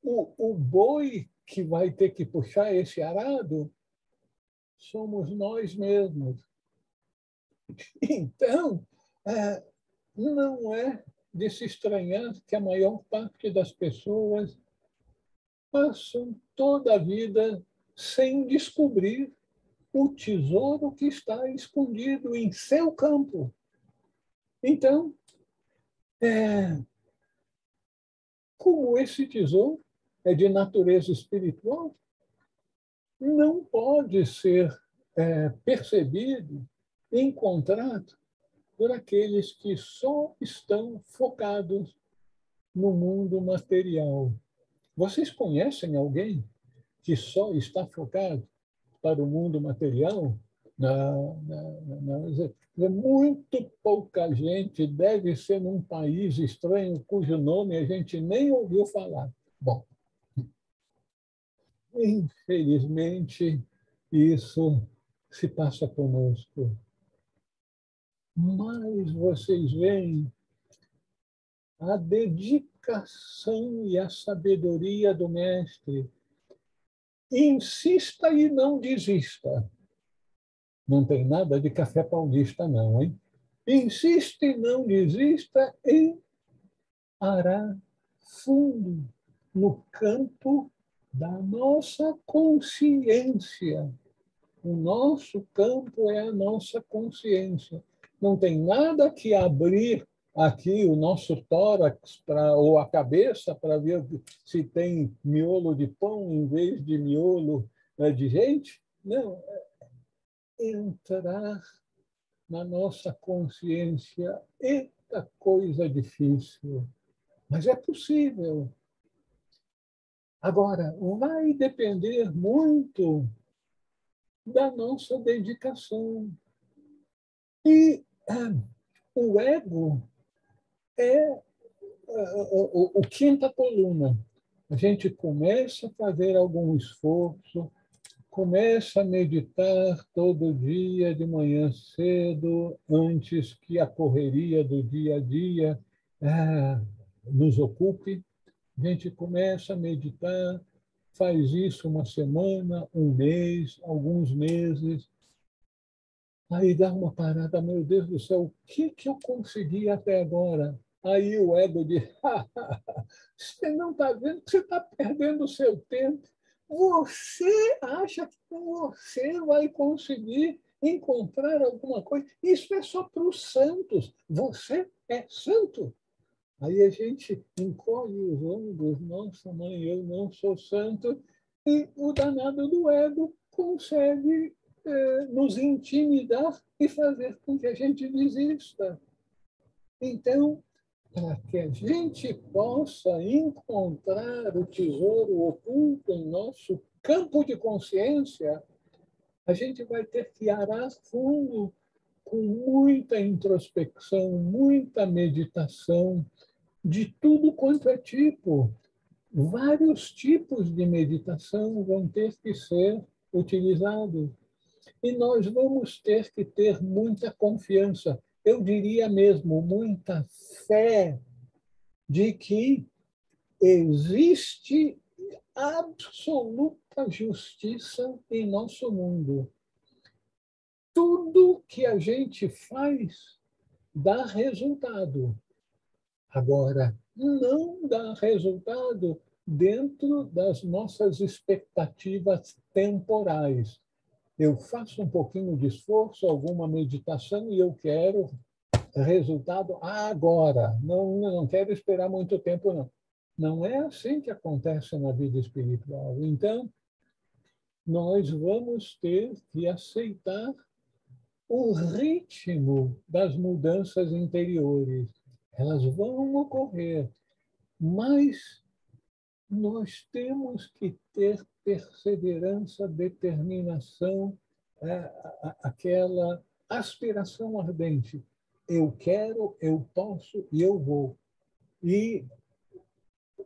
o boi que vai ter que puxar esse arado somos nós mesmos. Então, não é de se estranhar que a maior parte das pessoas passam toda a vida sem descobrir o tesouro que está escondido em seu campo. Então, como esse tesouro é de natureza espiritual, não pode ser percebido, encontrado por aqueles que só estão focados no mundo material. Vocês conhecem alguém que só está focado para o mundo material? Não, não, não. Muito pouca gente, deve ser num país estranho cujo nome a gente nem ouviu falar. Bom, infelizmente, isso se passa conosco. Mas vocês veem a dedicação e a sabedoria do mestre. Insista e não desista. Não tem nada de café paulista, não, hein? Insista e não desista em arar fundo no campo da nossa consciência. O nosso campo é a nossa consciência. Não tem nada que abrir aqui o nosso tórax ou a cabeça para ver se tem miolo de pão em vez de miolo de gente. Não, entrar na nossa consciência. Eita coisa difícil, mas é possível. Agora, vai depender muito da nossa dedicação. E o ego é o quinta coluna. A gente começa a fazer algum esforço, começa a meditar todo dia de manhã cedo, antes que a correria do dia a dia nos ocupe. A gente começa a meditar, faz isso uma semana, um mês, alguns meses. Aí dá uma parada, meu Deus do céu, o que eu consegui até agora? Aí o ego diz, você não está vendo que você está perdendo o seu tempo. Você acha que você vai conseguir encontrar alguma coisa? Isso é só para os santos. Você é santo. Aí a gente encolhe os ombros, nossa mãe, eu não sou santo, e o danado do ego consegue nos intimidar e fazer com que a gente desista. Então, para que a gente possa encontrar o tesouro oculto em nosso campo de consciência, a gente vai ter que arar fundo com muita introspecção, muita meditação, de tudo quanto é tipo. Vários tipos de meditação vão ter que ser utilizados. E nós vamos ter que ter muita confiança. eu diria mesmo, muita fé de que existe absoluta justiça em nosso mundo. Tudo que a gente faz dá resultado. Agora, não dá resultado dentro das nossas expectativas temporais. Eu faço um pouquinho de esforço, alguma meditação, e eu quero resultado agora. Não quero esperar muito tempo, não. Não é assim que acontece na vida espiritual. Então, nós vamos ter que aceitar o ritmo das mudanças interiores. Elas vão ocorrer, mas nós temos que ter perseverança, determinação, aquela aspiração ardente. Eu quero, eu posso e eu vou. E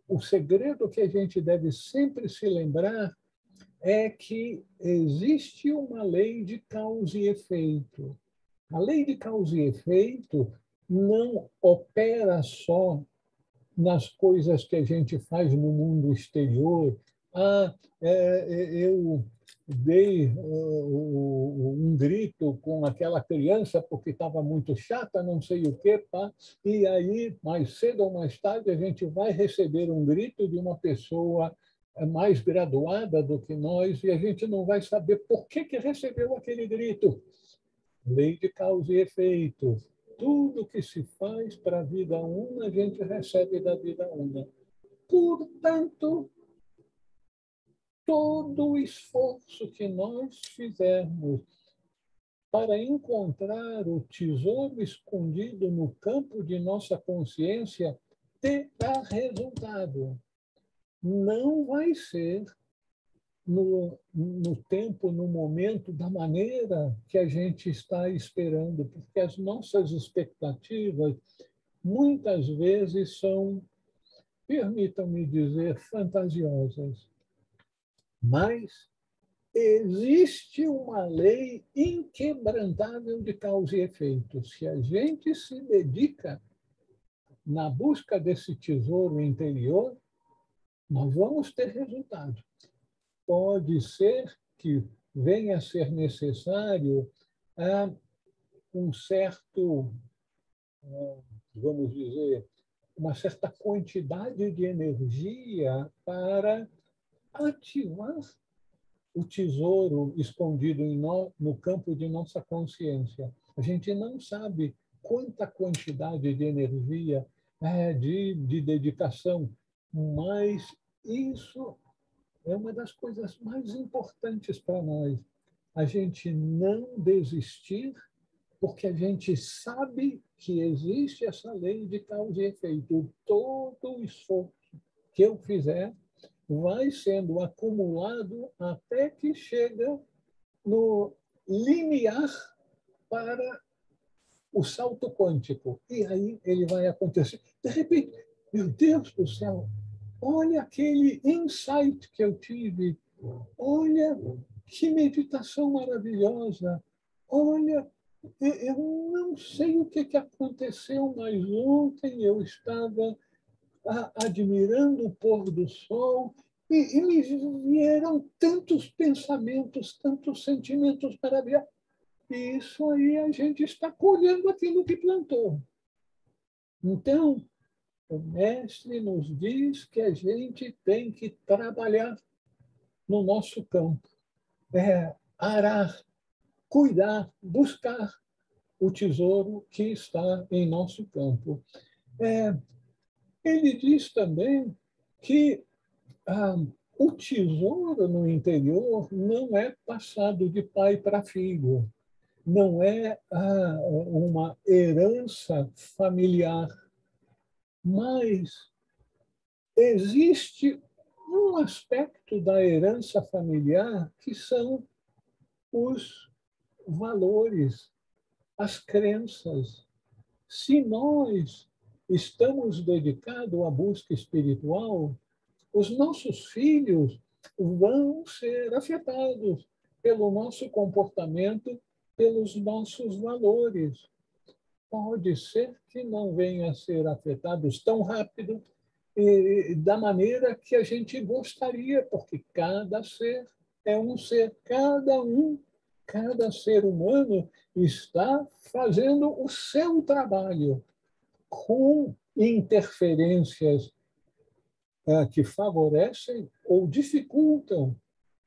o segredo que a gente deve sempre se lembrar é que existe uma lei de causa e efeito. A lei de causa e efeito não opera só nas coisas que a gente faz no mundo exterior. Eu dei um grito com aquela criança porque estava muito chata, não sei o quê, pá, e aí, mais cedo ou mais tarde, a gente vai receber um grito de uma pessoa mais graduada do que nós e a gente não vai saber por que recebeu aquele grito. Lei de causa e efeito. Tudo que se faz para a vida una, a gente recebe da vida una. Portanto, todo o esforço que nós fizermos para encontrar o tesouro escondido no campo de nossa consciência terá resultado. Não vai ser no tempo, no momento, da maneira que a gente está esperando, porque as nossas expectativas muitas vezes são, permitam-me dizer, fantasiosas. Mas existe uma lei inquebrantável de causa e efeito. Se a gente se dedica na busca desse tesouro interior, nós vamos ter resultado. Pode ser que venha a ser necessário um certo, vamos dizer, uma certa quantidade de energia para ativar o tesouro escondido no campo de nossa consciência. A gente não sabe quanta quantidade de energia, de dedicação, mas isso é uma das coisas mais importantes para nós. A gente não desistir, porque a gente sabe que existe essa lei de causa e efeito. Todo o esforço que eu fizer vai sendo acumulado até que chega no limiar para o salto quântico. E aí ele vai acontecer. De repente, meu Deus do céu, olha aquele insight que eu tive. Olha que meditação maravilhosa. Olha, eu não sei o que aconteceu, mas ontem eu estava admirando o pôr do sol e me vieram tantos pensamentos, tantos sentimentos maravilhosos. E isso aí a gente está colhendo aquilo que plantou. Então, o mestre nos diz que a gente tem que trabalhar no nosso campo, arar, cuidar, buscar o tesouro que está em nosso campo. Ele diz também que o tesouro no interior não é passado de pai para filho, não é uma herança familiar, mas existe um aspecto da herança familiar que são os valores, as crenças. Se nós estamos dedicados à busca espiritual, os nossos filhos vão ser afetados pelo nosso comportamento, pelos nossos valores. pode ser que não venham a ser afetados tão rápido e da maneira que a gente gostaria, porque cada ser é um ser, cada ser humano está fazendo o seu trabalho com interferências que favorecem ou dificultam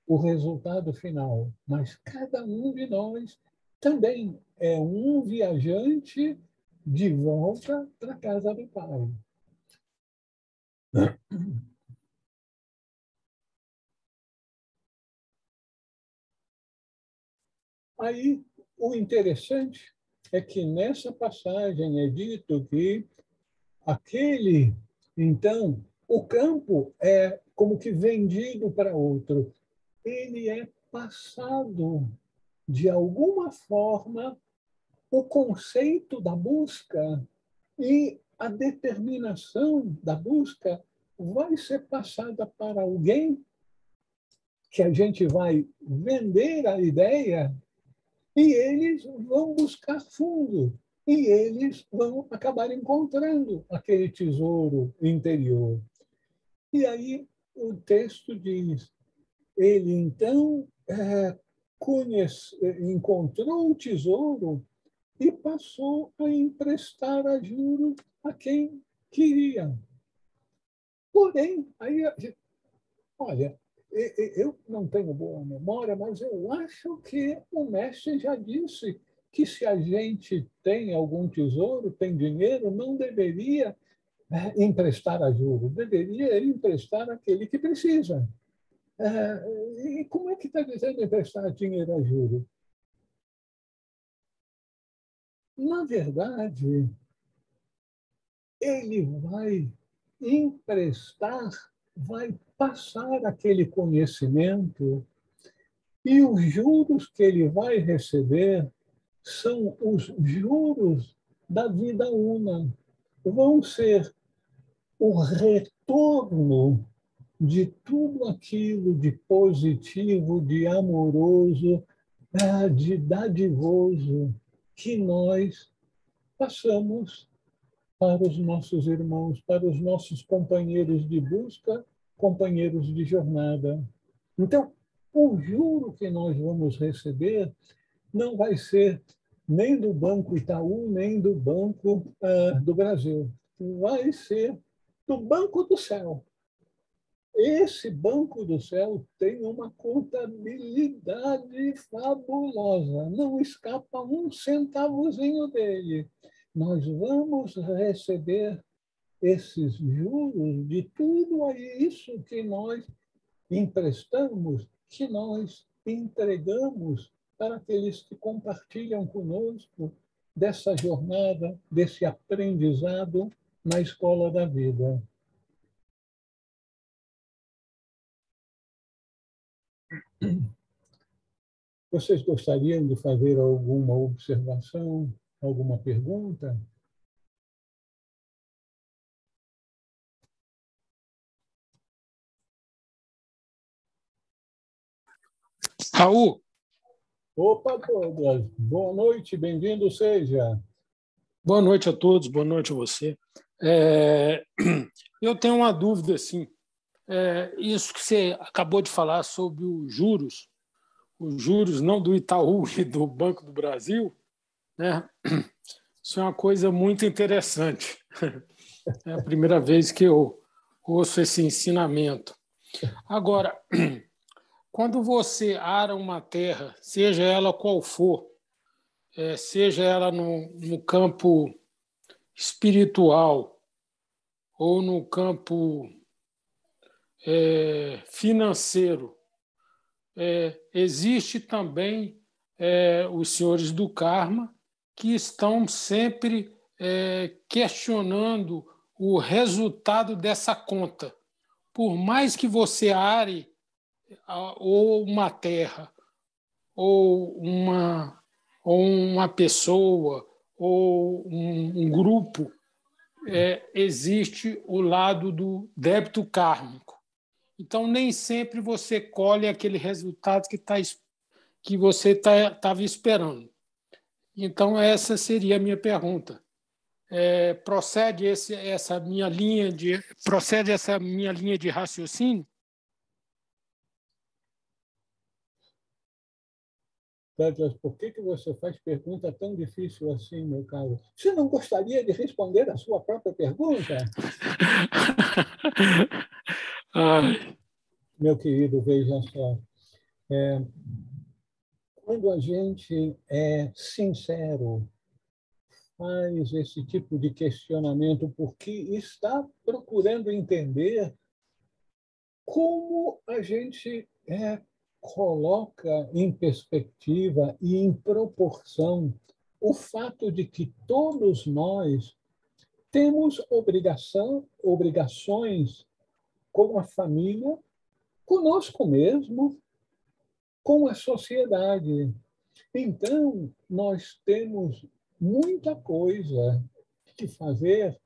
o resultado final. Mas cada um de nós também é um viajante de volta para a casa do Pai. Aí, o interessante é que nessa passagem é dito que então, o campo é como que vendido para outro. Ele é passado, de alguma forma, o conceito da busca e a determinação da busca vai ser passada para alguém que a gente vai vender a ideia e eles vão buscar fundo e eles vão acabar encontrando aquele tesouro interior. E aí o texto diz, ele então encontrou o tesouro e passou a emprestar a juros a quem queria. Porém, aí, olha, eu não tenho boa memória, mas eu acho que o mestre já disse que se a gente tem algum tesouro, tem dinheiro, não deveria emprestar a juros, deveria emprestar àquele que precisa. E como é que está dizendo emprestar dinheiro a juros? Na verdade, ele vai emprestar, vai passar aquele conhecimento e os juros que ele vai receber são os juros da vida una. Vão ser o retorno de tudo aquilo de positivo, de amoroso, de dadivoso que nós passamos para os nossos irmãos, para os nossos companheiros de busca, companheiros de jornada. Então, o juro que nós vamos receber não vai ser nem do Banco Itaú, nem do Banco do Brasil. Vai ser do Banco do Céu. Esse Banco do Céu tem uma contabilidade fabulosa. Não escapa um centavozinho dele. Nós vamos receber esses juros de tudo isso que nós emprestamos, que nós entregamos para aqueles que compartilham conosco dessa jornada, desse aprendizado na escola da vida. Vocês gostariam de fazer alguma observação, alguma pergunta? Raul. Opa, Douglas. Boa noite, bem-vindo seja. Boa noite a todos, boa noite a você. Eu tenho uma dúvida, assim. Isso que você acabou de falar sobre os juros não do Itaú e do Banco do Brasil, né? Isso é uma coisa muito interessante. É a primeira vez que eu ouço esse ensinamento. Agora, quando você ara uma terra, seja ela qual for, seja ela no campo espiritual ou no campo financeiro, existe também os senhores do karma que estão sempre questionando o resultado dessa conta. Por mais que você are ou uma terra, ou uma pessoa, ou um grupo, existe o lado do débito kármico. Então, nem sempre você colhe aquele resultado que você estava esperando. Então, essa seria a minha pergunta. Procede essa minha linha de raciocínio? Douglas, por que você faz pergunta tão difícil assim, meu caro? Você não gostaria de responder a sua própria pergunta? Meu querido, veja só. Quando a gente é sincero, faz esse tipo de questionamento porque está procurando entender como a gente coloca em perspectiva e em proporção o fato de que todos nós temos obrigações com a família, conosco mesmo, com a sociedade. Então, nós temos muita coisa que fazer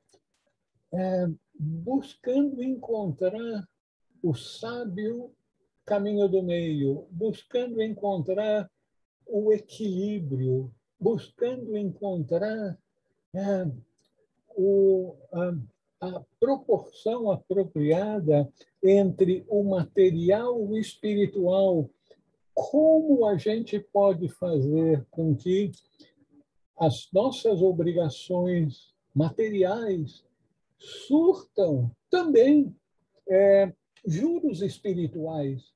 buscando encontrar o sábio caminho do meio, buscando encontrar o equilíbrio, buscando encontrar a proporção apropriada entre o material e o espiritual. Como a gente pode fazer com que as nossas obrigações materiais surtam também juros espirituais?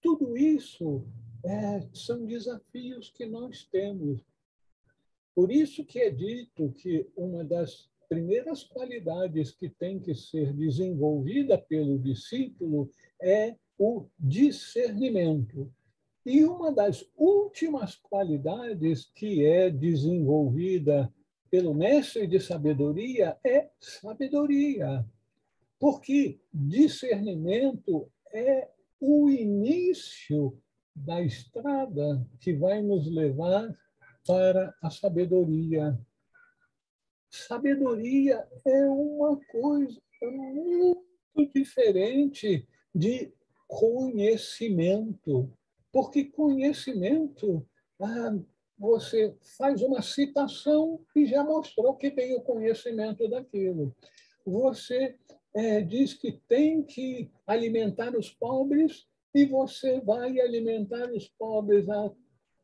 Tudo isso são desafios que nós temos. Por isso que é dito que uma das primeiras qualidades que tem que ser desenvolvida pelo discípulo é o discernimento. E uma das últimas qualidades que é desenvolvida pelo mestre de sabedoria é sabedoria. Porque discernimento é o início da estrada que vai nos levar para a sabedoria. Sabedoria é uma coisa muito diferente de conhecimento, porque conhecimento, você faz uma citação e já mostrou que tem o conhecimento daquilo. Você diz que tem que alimentar os pobres e você vai alimentar os pobres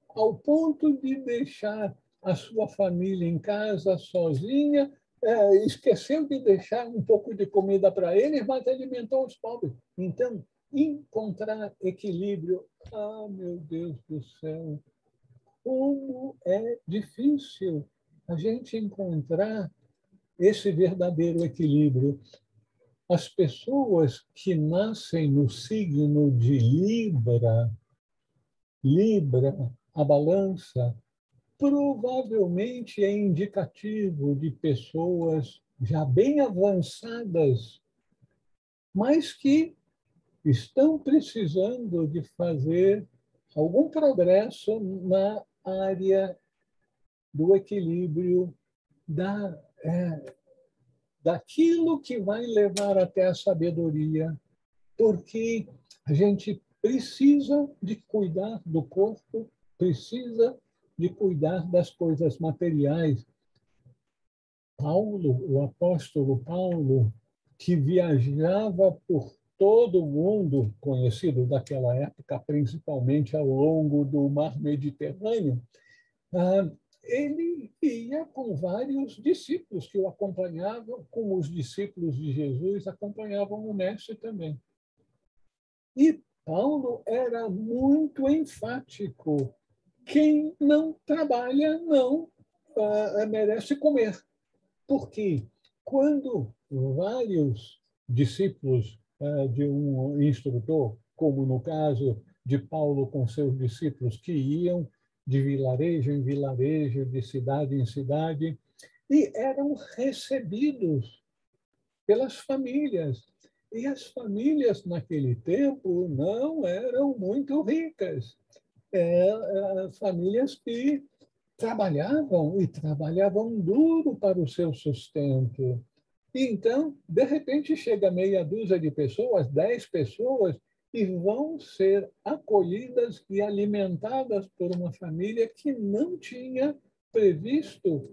ao ponto de deixar a sua família em casa sozinha, esqueceu de deixar um pouco de comida para eles, mas alimentou os pobres. Então, encontrar equilíbrio, meu Deus do céu, como é difícil a gente encontrar esse verdadeiro equilíbrio. As pessoas que nascem no signo de Libra, a balança, provavelmente é indicativo de pessoas já bem avançadas, mas que estão precisando de fazer algum progresso na área do equilíbrio daquilo que vai levar até a sabedoria, porque a gente precisa de cuidar do corpo, precisa de cuidar das coisas materiais. Paulo, o apóstolo Paulo, que viajava por todo o mundo, conhecido daquela época, principalmente ao longo do Mar Mediterrâneo, ele ia com vários discípulos que o acompanhavam, como os discípulos de Jesus acompanhavam o mestre também. E Paulo era muito enfático. Quem não trabalha não merece comer. Porque quando vários discípulos de um instrutor, como no caso de Paulo com seus discípulos, que iam de vilarejo em vilarejo, de cidade em cidade, e eram recebidos pelas famílias. E as famílias, naquele tempo, não eram muito ricas. Famílias que trabalhavam, e trabalhavam duro para o seu sustento. E então, de repente, chega meia dúzia de pessoas, 10 pessoas, e vão ser acolhidas e alimentadas por uma família que não tinha previsto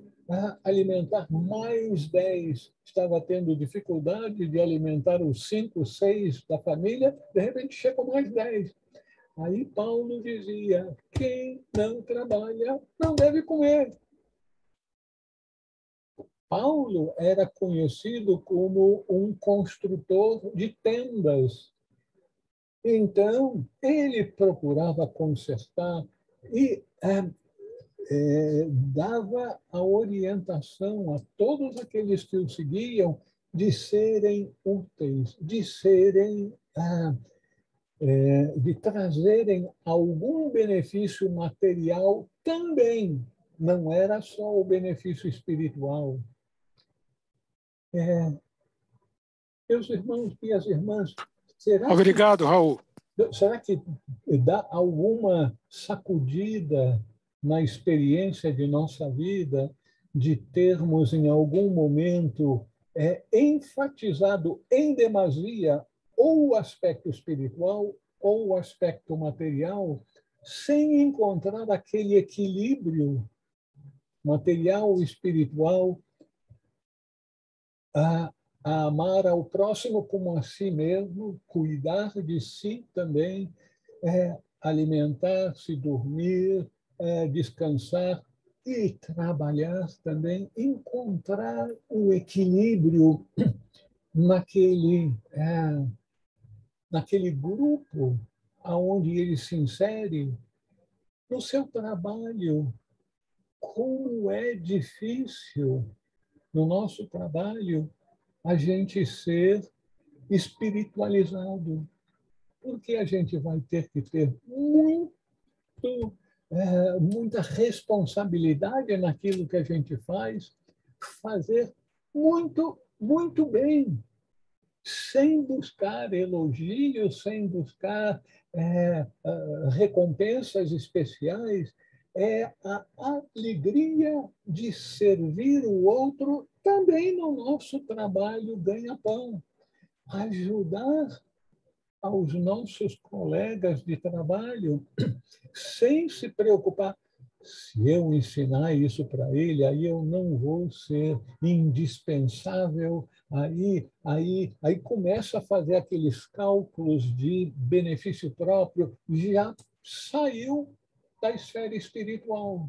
alimentar mais 10. Estava tendo dificuldade de alimentar os 5, 6 da família, de repente chegam mais 10. Aí Paulo dizia: quem não trabalha não deve comer. Paulo era conhecido como um construtor de tendas. Então, ele procurava consertar e dava a orientação a todos aqueles que o seguiam de serem úteis, de trazerem algum benefício material também. Não era só o benefício espiritual. Meus irmãos e as irmãs, Obrigado, Raul. Será que dá alguma sacudida na experiência de nossa vida de termos, em algum momento, enfatizado em demasia ou o aspecto espiritual ou o aspecto material, sem encontrar aquele equilíbrio material e espiritual, a amar ao próximo como a si mesmo, cuidar de si também, alimentar-se, dormir, descansar e trabalhar também, encontrar o equilíbrio naquele grupo aonde ele se insere, no seu trabalho. Como é difícil no nosso trabalho a gente ser espiritualizado, porque a gente vai ter que ter muita responsabilidade naquilo que a gente faz, fazer muito, muito bem, sem buscar elogios, sem buscar recompensas especiais. É a alegria de servir o outro também no nosso trabalho ganha-pão. Ajudar aos nossos colegas de trabalho sem se preocupar. Se eu ensinar isso para ele, aí eu não vou ser indispensável. Aí começa a fazer aqueles cálculos de benefício próprio, já saiu da esfera espiritual.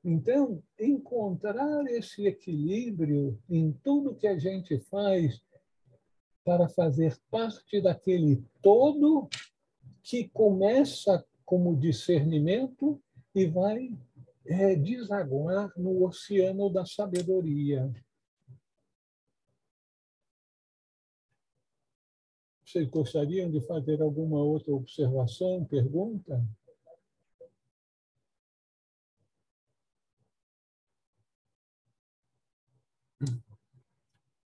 Então, encontrar esse equilíbrio em tudo que a gente faz para fazer parte daquele todo que começa como discernimento e vai desaguar no oceano da sabedoria. Vocês gostariam de fazer alguma outra observação, pergunta?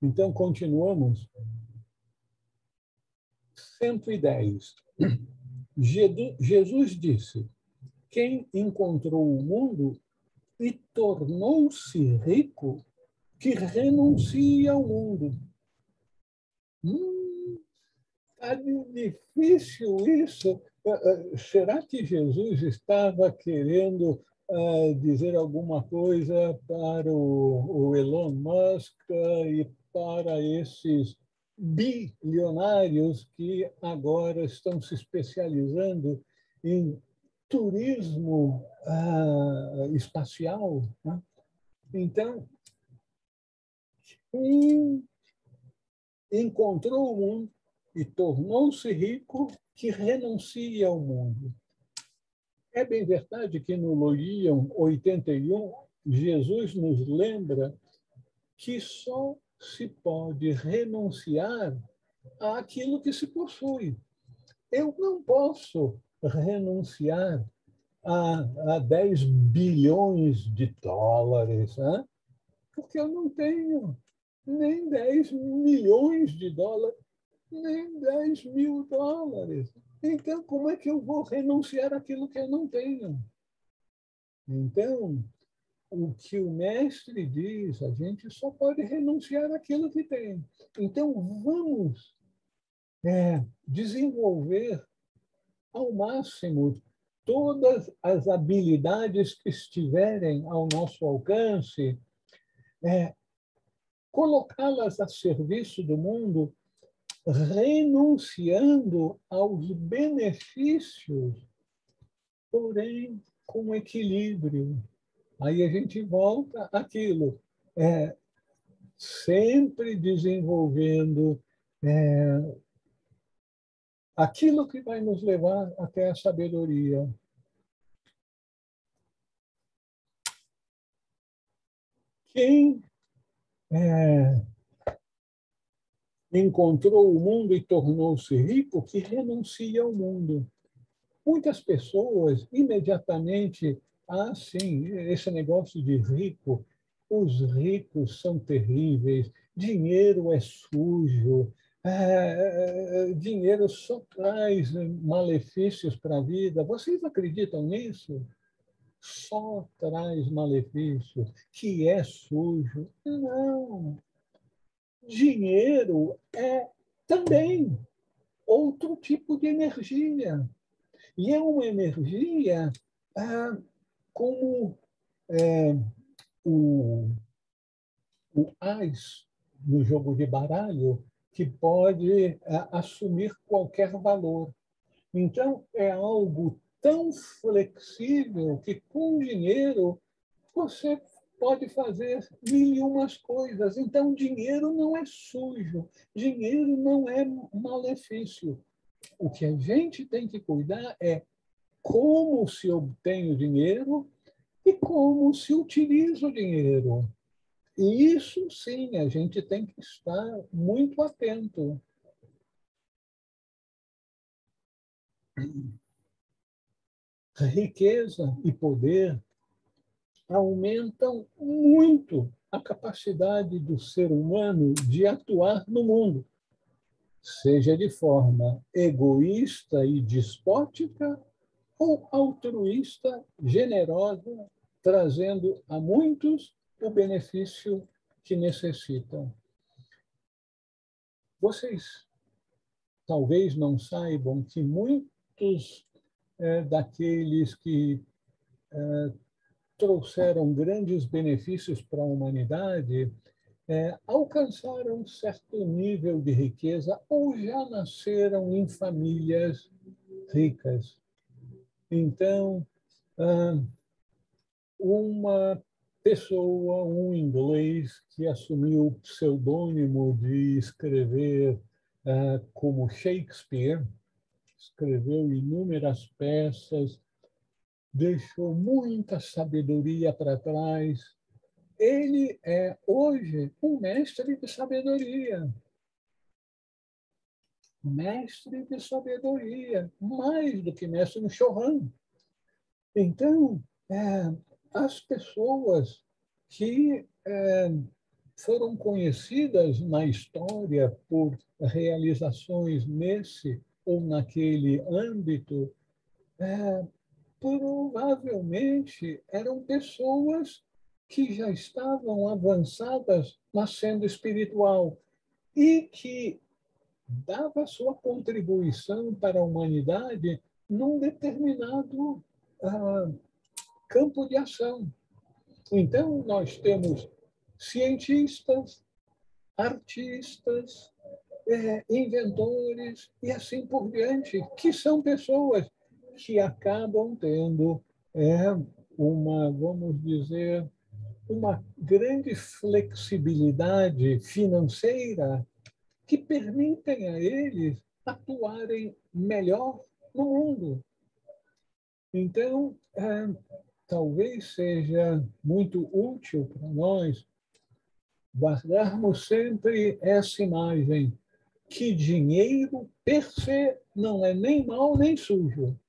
Então, continuamos. 110. Jesus disse: quem encontrou o mundo e tornou-se rico, que renuncie ao mundo. Está difícil isso. Será que Jesus estava querendo dizer alguma coisa para o Elon Musk e para esses bilionários que agora estão se especializando em turismo espacial? Né? Então, encontrou o mundo e tornou-se rico, que renuncia ao mundo. É bem verdade que no Logion 81, Jesus nos lembra que só se pode renunciar àquilo que se possui. Eu não posso renunciar a 10 bilhões de dólares, né? Porque eu não tenho nem 10 milhões de dólares, nem 10 mil dólares. Então, como é que eu vou renunciar àquilo que eu não tenho? Então, o que o mestre diz, a gente só pode renunciar àquilo que tem. Então, vamos desenvolver ao máximo todas as habilidades que estiverem ao nosso alcance, colocá-las a serviço do mundo, renunciando aos benefícios, porém com equilíbrio. Aí a gente volta àquilo, sempre desenvolvendo aquilo que vai nos levar até a sabedoria. Quem encontrou o mundo e tornou-se rico, que renuncia ao mundo. Muitas pessoas imediatamente, sim, esse negócio de rico, os ricos são terríveis, dinheiro é sujo, dinheiro só traz malefícios para a vida. Vocês acreditam nisso? Só traz malefícios, que é sujo. Não. Dinheiro é também outro tipo de energia. E é uma energia como o as no jogo de baralho, que pode assumir qualquer valor. Então, é algo tão flexível que, com dinheiro, você pode fazer mil e umas coisas. Então, dinheiro não é sujo, dinheiro não é malefício. O que a gente tem que cuidar é como se obtém o dinheiro e como se utiliza o dinheiro. E isso, sim, a gente tem que estar muito atento. Riqueza e poder aumentam muito a capacidade do ser humano de atuar no mundo, seja de forma egoísta e despótica ou altruísta, generosa, trazendo a muitos o benefício que necessitam. Vocês talvez não saibam que muitos daqueles que trouxeram grandes benefícios para a humanidade alcançaram um certo nível de riqueza ou já nasceram em famílias ricas. Então, uma pessoa, um inglês que assumiu o pseudônimo de escrever como Shakespeare, escreveu inúmeras peças, deixou muita sabedoria para trás. Ele é, hoje, um mestre de sabedoria. Mestre de sabedoria, mais do que mestre no Chorão. Então, as pessoas que foram conhecidas na história por realizações nesse ou naquele âmbito, provavelmente eram pessoas que já estavam avançadas na senda espiritual e que dava sua contribuição para a humanidade num determinado campo de ação. Então, nós temos cientistas, artistas, inventores e assim por diante, que são pessoas que acabam tendo uma, vamos dizer, uma grande flexibilidade financeira que permitem a eles atuarem melhor no mundo. Então, talvez seja muito útil para nós guardarmos sempre essa imagem que dinheiro, per se, não é nem mau nem sujo.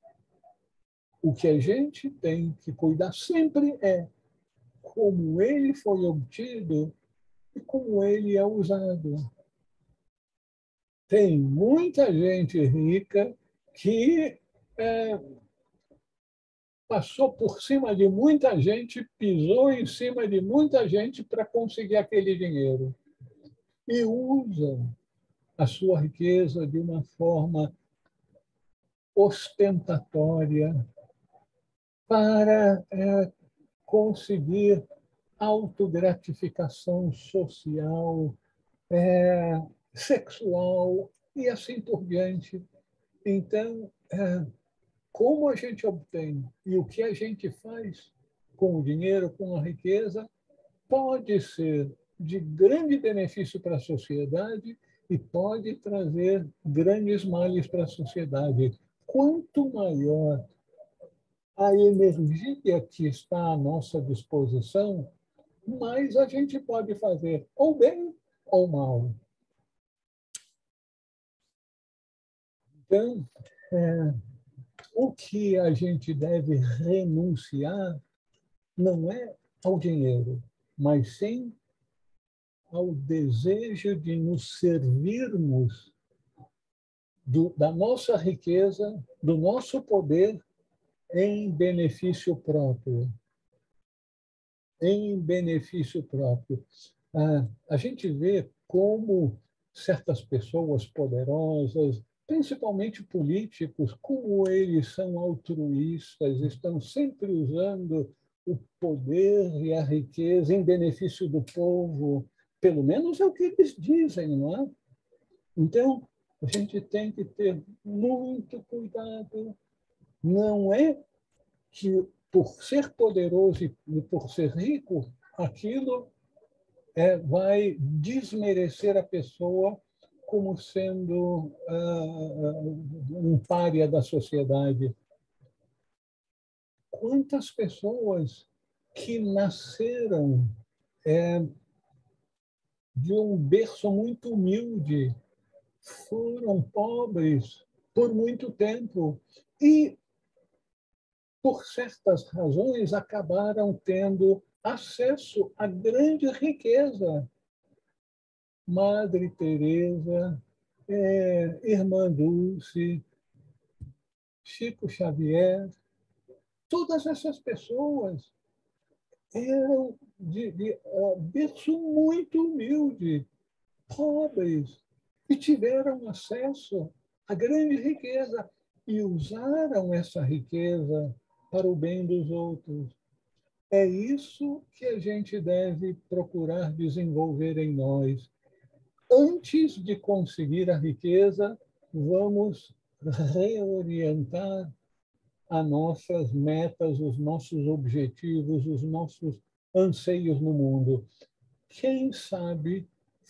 O que a gente tem que cuidar sempre é como ele foi obtido e como ele é usado. Tem muita gente rica que passou por cima de muita gente, pisou em cima de muita gente para conseguir aquele dinheiro. E usam a sua riqueza de uma forma ostentatória para conseguir autogratificação social, sexual e assim por diante. Então, como a gente obtém e o que a gente faz com o dinheiro, com a riqueza, pode ser de grande benefício para a sociedade e pode trazer grandes males para a sociedade. Quanto maior a energia que está à nossa disposição, mais a gente pode fazer, ou bem ou mal. Então, o que a gente deve renunciar não é ao dinheiro, mas sim ao desejo de nos servirmos da nossa riqueza, do nosso poder em benefício próprio. Em benefício próprio. A gente vê como certas pessoas poderosas, principalmente políticos, como eles são altruístas, estão sempre usando o poder e a riqueza em benefício do povo. Pelo menos é o que eles dizem, não é? Então, a gente tem que ter muito cuidado. Não é que, por ser poderoso e por ser rico, aquilo vai desmerecer a pessoa como sendo um pária da sociedade. Quantas pessoas que nasceram de um berço muito humilde foram pobres por muito tempo e, por certas razões, acabaram tendo acesso à grande riqueza. Madre Teresa, Irmã Dulce, Chico Xavier, todas essas pessoas eram de berço muito humilde, pobres, e tiveram acesso à grande riqueza e usaram essa riqueza para o bem dos outros. É isso que a gente deve procurar desenvolver em nós. Antes de conseguir a riqueza, vamos reorientar as nossas metas, os nossos objetivos, os nossos anseios no mundo. Quem sabe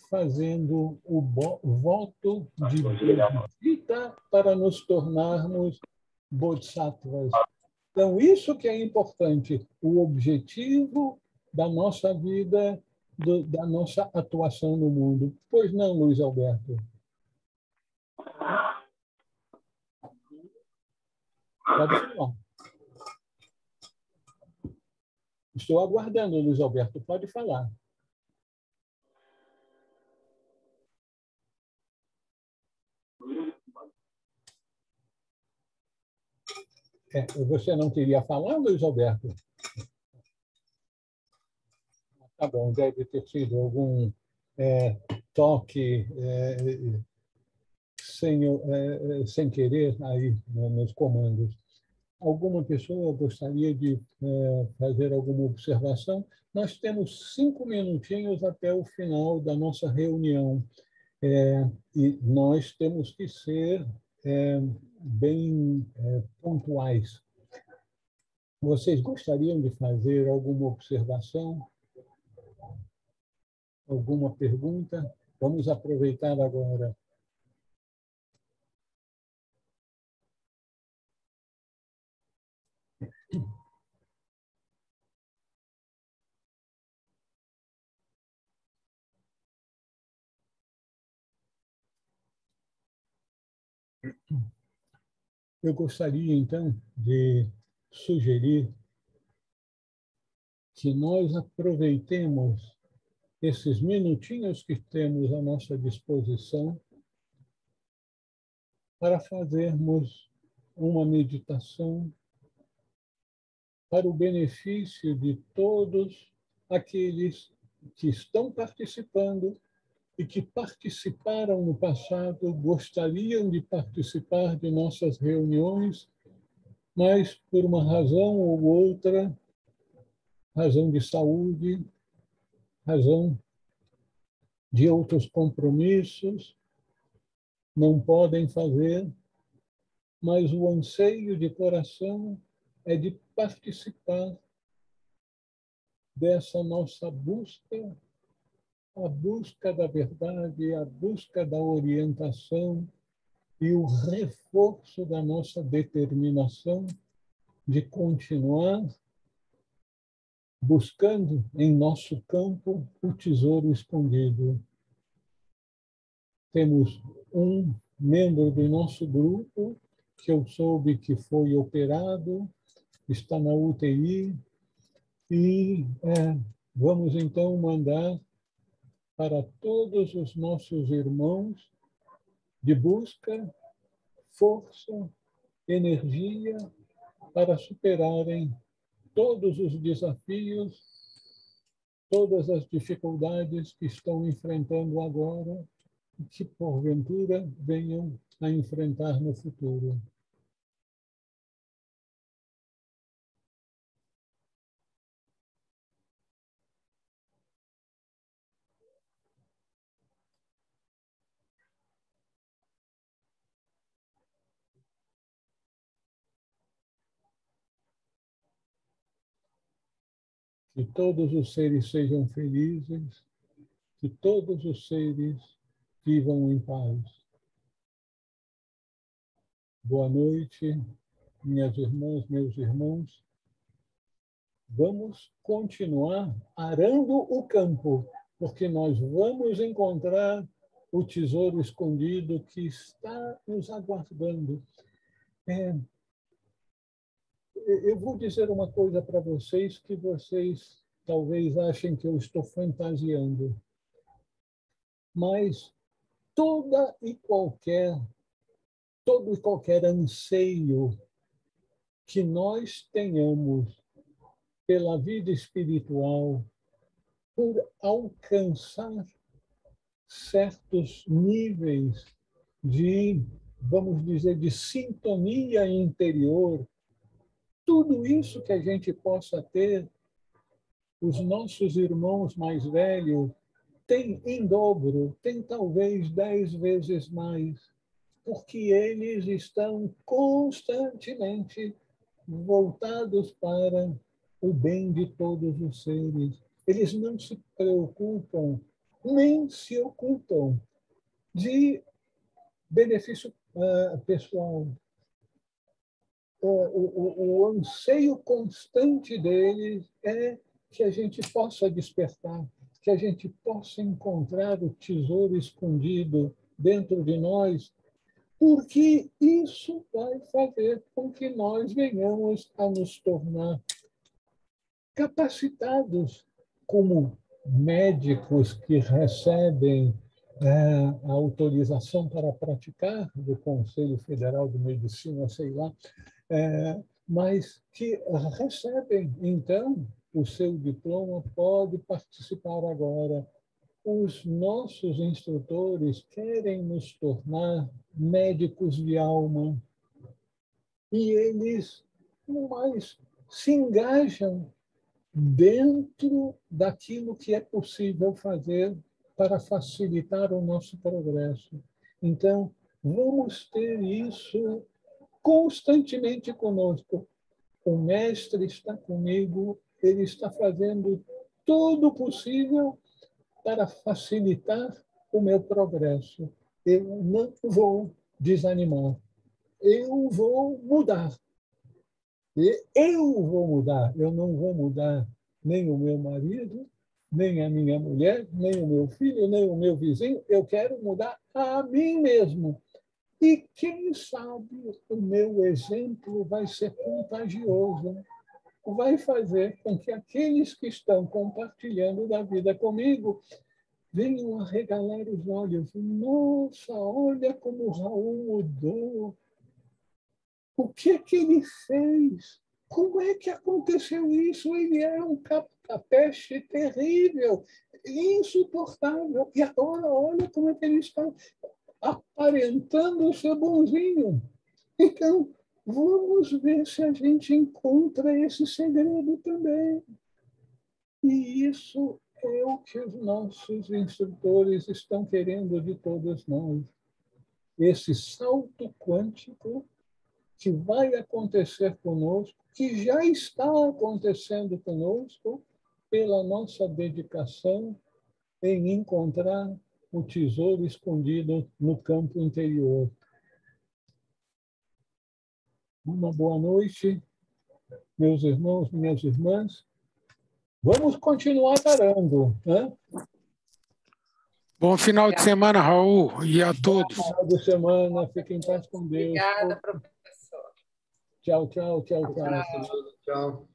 fazendo o voto de Bodhicitta para nos tornarmos bodhisattvas. Então, isso que é importante, o objetivo da nossa vida, da nossa atuação no mundo. Pois não, Luiz Alberto? Pode falar. Estou aguardando, Luiz Alberto. Pode falar. Você não queria falar, Luiz Alberto? Tá bom, deve ter sido algum toque sem querer aí nos comandos. Alguma pessoa gostaria de fazer alguma observação? Nós temos 5 minutinhos até o final da nossa reunião e nós temos que ser bem pontuais. Vocês gostariam de fazer alguma observação? Alguma pergunta? Vamos aproveitar agora. Eu gostaria, então, de sugerir que nós aproveitemos esses minutinhos que temos à nossa disposição para fazermos uma meditação para o benefício de todos aqueles que estão participando e que participaram no passado, gostariam de participar de nossas reuniões, mas por uma razão ou outra, razão de saúde, razão de outros compromissos, não podem fazer, mas o anseio de coração é de participar dessa nossa busca, a busca da verdade, a busca da orientação e o reforço da nossa determinação de continuar buscando em nosso campo o tesouro escondido. Temos um membro do nosso grupo que eu soube que foi operado, está na UTI, e vamos então mandar para todos os nossos irmãos de busca, força, energia para superarem todos os desafios, todas as dificuldades que estão enfrentando agora e que, porventura, venham a enfrentar no futuro. Que todos os seres sejam felizes, que todos os seres vivam em paz. Boa noite, minhas irmãs, meus irmãos. Vamos continuar arando o campo, porque nós vamos encontrar o tesouro escondido que está nos aguardando. Eu vou dizer uma coisa para vocês que vocês talvez achem que eu estou fantasiando, mas todo e qualquer anseio que nós tenhamos pela vida espiritual, por alcançar certos níveis de, vamos dizer, de sintonia interior, tudo isso que a gente possa ter, os nossos irmãos mais velhos têm em dobro, têm talvez 10 vezes mais, porque eles estão constantemente voltados para o bem de todos os seres. Eles não se preocupam, nem se ocultam de benefício pessoal. O anseio constante deles é que a gente possa despertar, que a gente possa encontrar o tesouro escondido dentro de nós, porque isso vai fazer com que nós venhamos a nos tornar capacitados como médicos que recebem a autorização para praticar do Conselho Federal de Medicina, sei lá, mas que recebem, então, o seu diploma, pode participar agora. Os nossos instrutores querem nos tornar médicos de alma e eles mais se engajam dentro daquilo que é possível fazer para facilitar o nosso progresso. Então, vamos ter isso constantemente conosco. O mestre está comigo, ele está fazendo tudo o possível para facilitar o meu progresso. Eu não vou desanimar. Eu vou mudar. Eu vou mudar. Eu não vou mudar nem o meu marido, nem a minha mulher, nem o meu filho, nem o meu vizinho. Eu quero mudar a mim mesmo. E quem sabe o meu exemplo vai ser contagioso, vai fazer com que aqueles que estão compartilhando da vida comigo venham a regalar os olhos. Nossa, olha como o Raul mudou. O que ele fez? Como é que aconteceu isso? Ele é um capeste terrível. insuportável. E agora, olha como é que ele está aparentando ser bonzinho. Então, vamos ver se a gente encontra esse segredo também. E isso é o que os nossos instrutores estão querendo de todos nós. Esse salto quântico que vai acontecer conosco, que já está acontecendo conosco, pela nossa dedicação em encontrar o tesouro escondido no campo interior. Uma boa noite, meus irmãos, minhas irmãs. Vamos continuar parando, né? Bom final de semana, Raul, e a todos. Bom final de semana, fiquem em paz com Deus. Obrigada, professor. Tchau, tchau, tchau, tchau. Tchau.